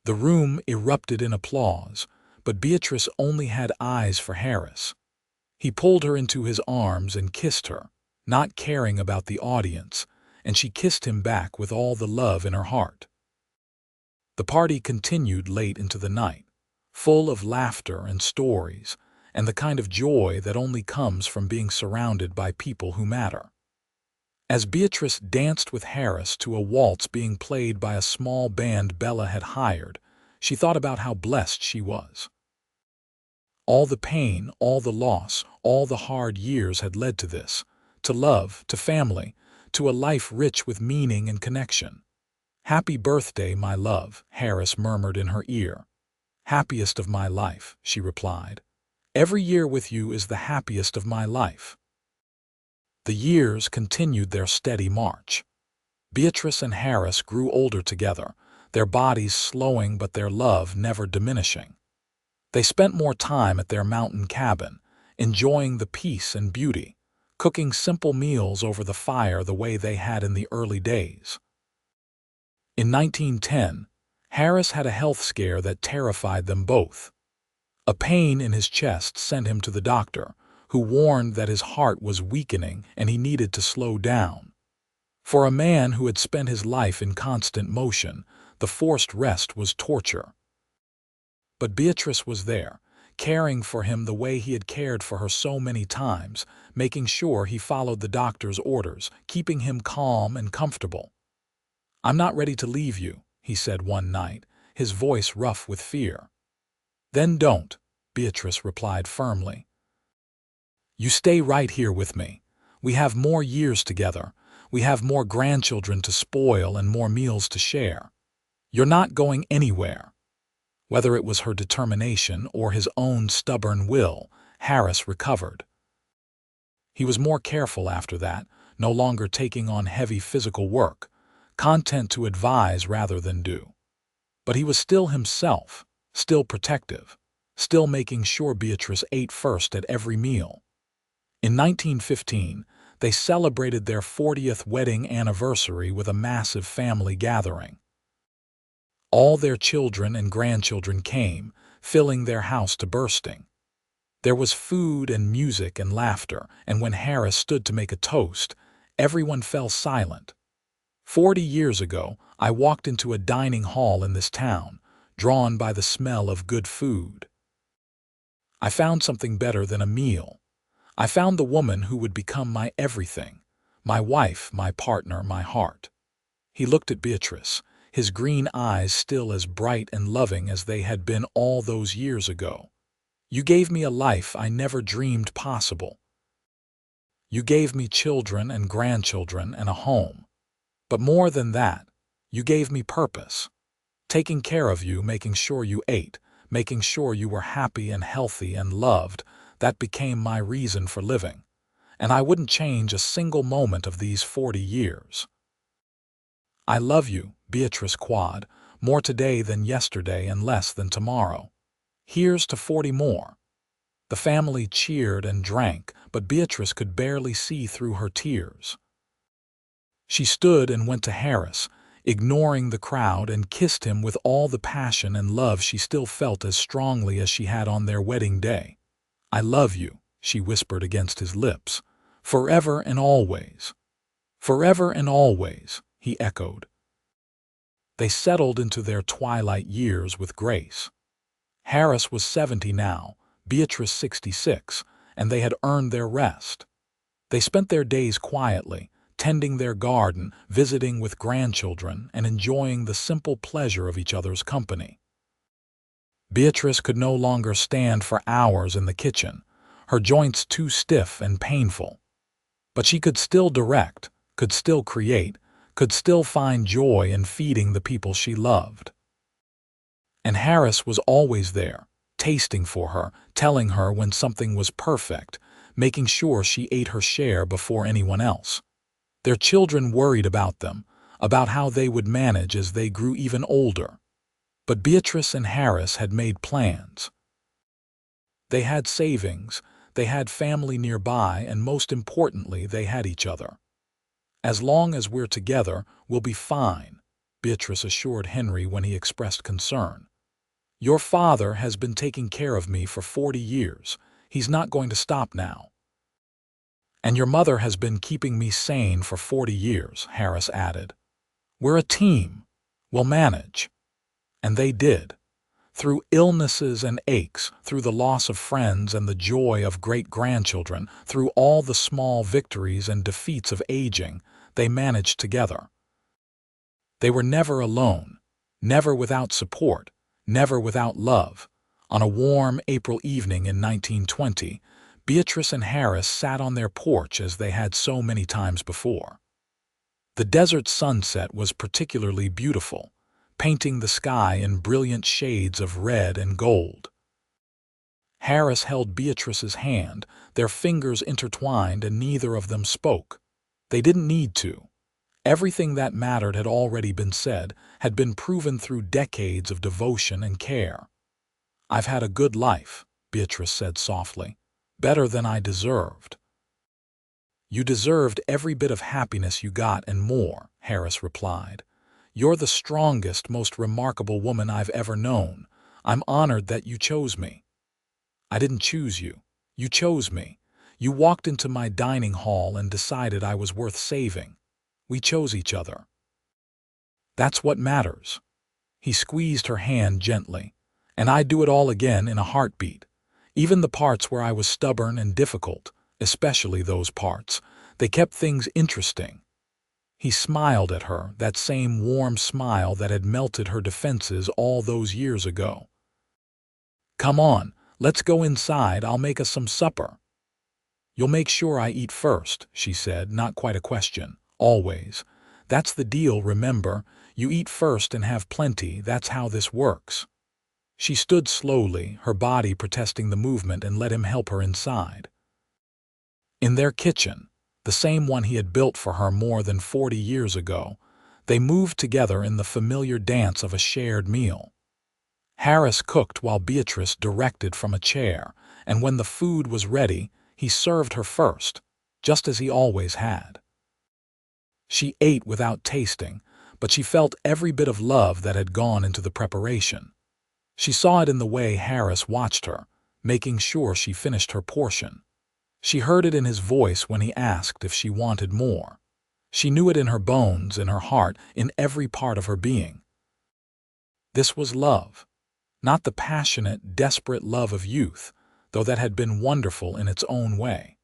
The room erupted in applause, but Beatrice only had eyes for Harris. He pulled her into his arms and kissed her, not caring about the audience, and she kissed him back with all the love in her heart. The party continued late into the night, full of laughter and stories, and the kind of joy that only comes from being surrounded by people who matter. As Beatrice danced with Harris to a waltz being played by a small band Bella had hired, she thought about how blessed she was. All the pain, all the loss, all the hard years had led to this, to love, to family, to a life rich with meaning and connection. "Happy birthday, my love," Harris murmured in her ear. "Happiest of my life," she replied. "Every year with you is the happiest of my life." The years continued their steady march. Beatrice and Harris grew older together, their bodies slowing but their love never diminishing. They spent more time at their mountain cabin, enjoying the peace and beauty, cooking simple meals over the fire the way they had in the early days. In 1910, Harris had a health scare that terrified them both. A pain in his chest sent him to the doctor, who warned that his heart was weakening and he needed to slow down. For a man who had spent his life in constant motion, the forced rest was torture. But Beatrice was there, caring for him the way he had cared for her so many times, making sure he followed the doctor's orders, keeping him calm and comfortable. "I'm not ready to leave you," he said one night, his voice rough with fear. "Then don't," Beatrice replied firmly. "You stay right here with me. We have more years together. We have more grandchildren to spoil and more meals to share. You're not going anywhere." Whether it was her determination or his own stubborn will, Harris recovered. He was more careful after that, no longer taking on heavy physical work, content to advise rather than do. But he was still himself, still protective, still making sure Beatrice ate first at every meal. In 1915, they celebrated their 40th wedding anniversary with a massive family gathering. All their children and grandchildren came, filling their house to bursting. There was food and music and laughter, and when Harris stood to make a toast, everyone fell silent. 40 years ago, I walked into a dining hall in this town, drawn by the smell of good food. I found something better than a meal. I found the woman who would become my everything, my wife, my partner, my heart. He looked at Beatrice, his green eyes still as bright and loving as they had been all those years ago. "You gave me a life I never dreamed possible. You gave me children and grandchildren and a home. But more than that, you gave me purpose. Taking care of you, making sure you ate, making sure you were happy and healthy and loved, that became my reason for living. And I wouldn't change a single moment of these 40 years. I love you, Beatrice Quade, more today than yesterday and less than tomorrow. Here's to 40 more." The family cheered and drank, but Beatrice could barely see through her tears. She stood and went to Harris, ignoring the crowd, and kissed him with all the passion and love she still felt as strongly as she had on their wedding day. "I love you," she whispered against his lips. "Forever and always." "Forever and always," he echoed. They settled into their twilight years with grace. Harris was 70 now, Beatrice 66, and they had earned their rest. They spent their days quietly, tending their garden, visiting with grandchildren, and enjoying the simple pleasure of each other's company. Beatrice could no longer stand for hours in the kitchen, her joints too stiff and painful. But she could still direct, could still create, could still find joy in feeding the people she loved. And Harris was always there, tasting for her, telling her when something was perfect, making sure she ate her share before anyone else. Their children worried about them, about how they would manage as they grew even older. But Beatrice and Harris had made plans. They had savings, they had family nearby, and most importantly, they had each other. "As long as we're together, we'll be fine," Beatrice assured Henry when he expressed concern. "Your father has been taking care of me for 40 years. He's not going to stop now." "And your mother has been keeping me sane for 40 years," Harris added. "We're a team. We'll manage." And they did. Through illnesses and aches, through the loss of friends and the joy of great-grandchildren, through all the small victories and defeats of aging, they managed together. They were never alone, never without support, never without love. On a warm April evening in 1920, Beatrice and Harris sat on their porch as they had so many times before. The desert sunset was particularly beautiful, painting the sky in brilliant shades of red and gold. Harris held Beatrice's hand, their fingers intertwined, and neither of them spoke. They didn't need to. Everything that mattered had already been said, had been proven through decades of devotion and care. "I've had a good life," Beatrice said softly. "Better than I deserved." "You deserved every bit of happiness you got and more," Harris replied. "You're the strongest, most remarkable woman I've ever known. I'm honored that you chose me." "I didn't choose you. You chose me. You walked into my dining hall and decided I was worth saving. We chose each other. That's what matters." He squeezed her hand gently. "And I'd do it all again in a heartbeat. Even the parts where I was stubborn and difficult, especially those parts. They kept things interesting." He smiled at her, that same warm smile that had melted her defenses all those years ago. "Come on, let's go inside. I'll make us some supper." "You'll make sure I eat first," she said, not quite a question. "Always. That's the deal, remember? You eat first and have plenty. That's how this works." She stood slowly, her body protesting the movement, and let him help her inside. In their kitchen, the same one he had built for her more than 40 years ago, they moved together in the familiar dance of a shared meal. Harris cooked while Beatrice directed from a chair, and when the food was ready, he served her first, just as he always had. She ate without tasting, but she felt every bit of love that had gone into the preparation. She saw it in the way Harris watched her, making sure she finished her portion. She heard it in his voice when he asked if she wanted more. She knew it in her bones, in her heart, in every part of her being. This was love. Not the passionate, desperate love of youth, though that had been wonderful in its own way.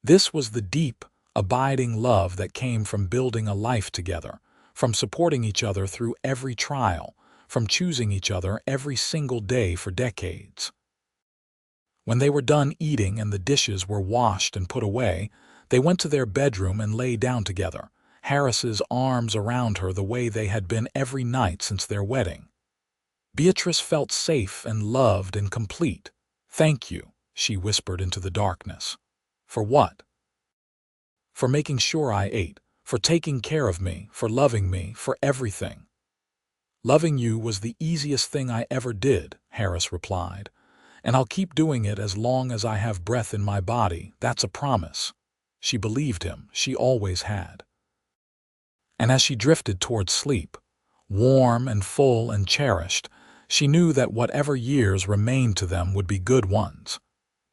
This was the deep, abiding love that came from building a life together, from supporting each other through every trial, from choosing each other every single day for decades. When they were done eating and the dishes were washed and put away, they went to their bedroom and lay down together, Harris's arms around her the way they had been every night since their wedding. Beatrice felt safe and loved and complete. "Thank you," she whispered into the darkness. "For what?" "For making sure I ate, for taking care of me, for loving me, for everything." "Loving you was the easiest thing I ever did," Harris replied. "And I'll keep doing it as long as I have breath in my body. That's a promise." She believed him. She always had. And as she drifted towards sleep, warm and full and cherished, she knew that whatever years remained to them would be good ones.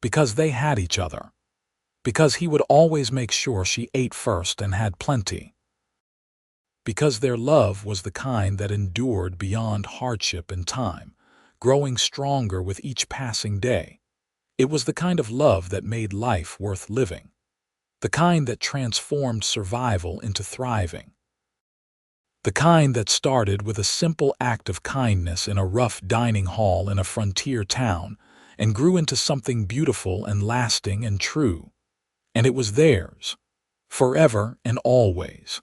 Because they had each other. Because he would always make sure she ate first and had plenty. Because their love was the kind that endured beyond hardship and time, growing stronger with each passing day. It was the kind of love that made life worth living. The kind that transformed survival into thriving. The kind that started with a simple act of kindness in a rough dining hall in a frontier town and grew into something beautiful and lasting and true. And it was theirs, forever and always.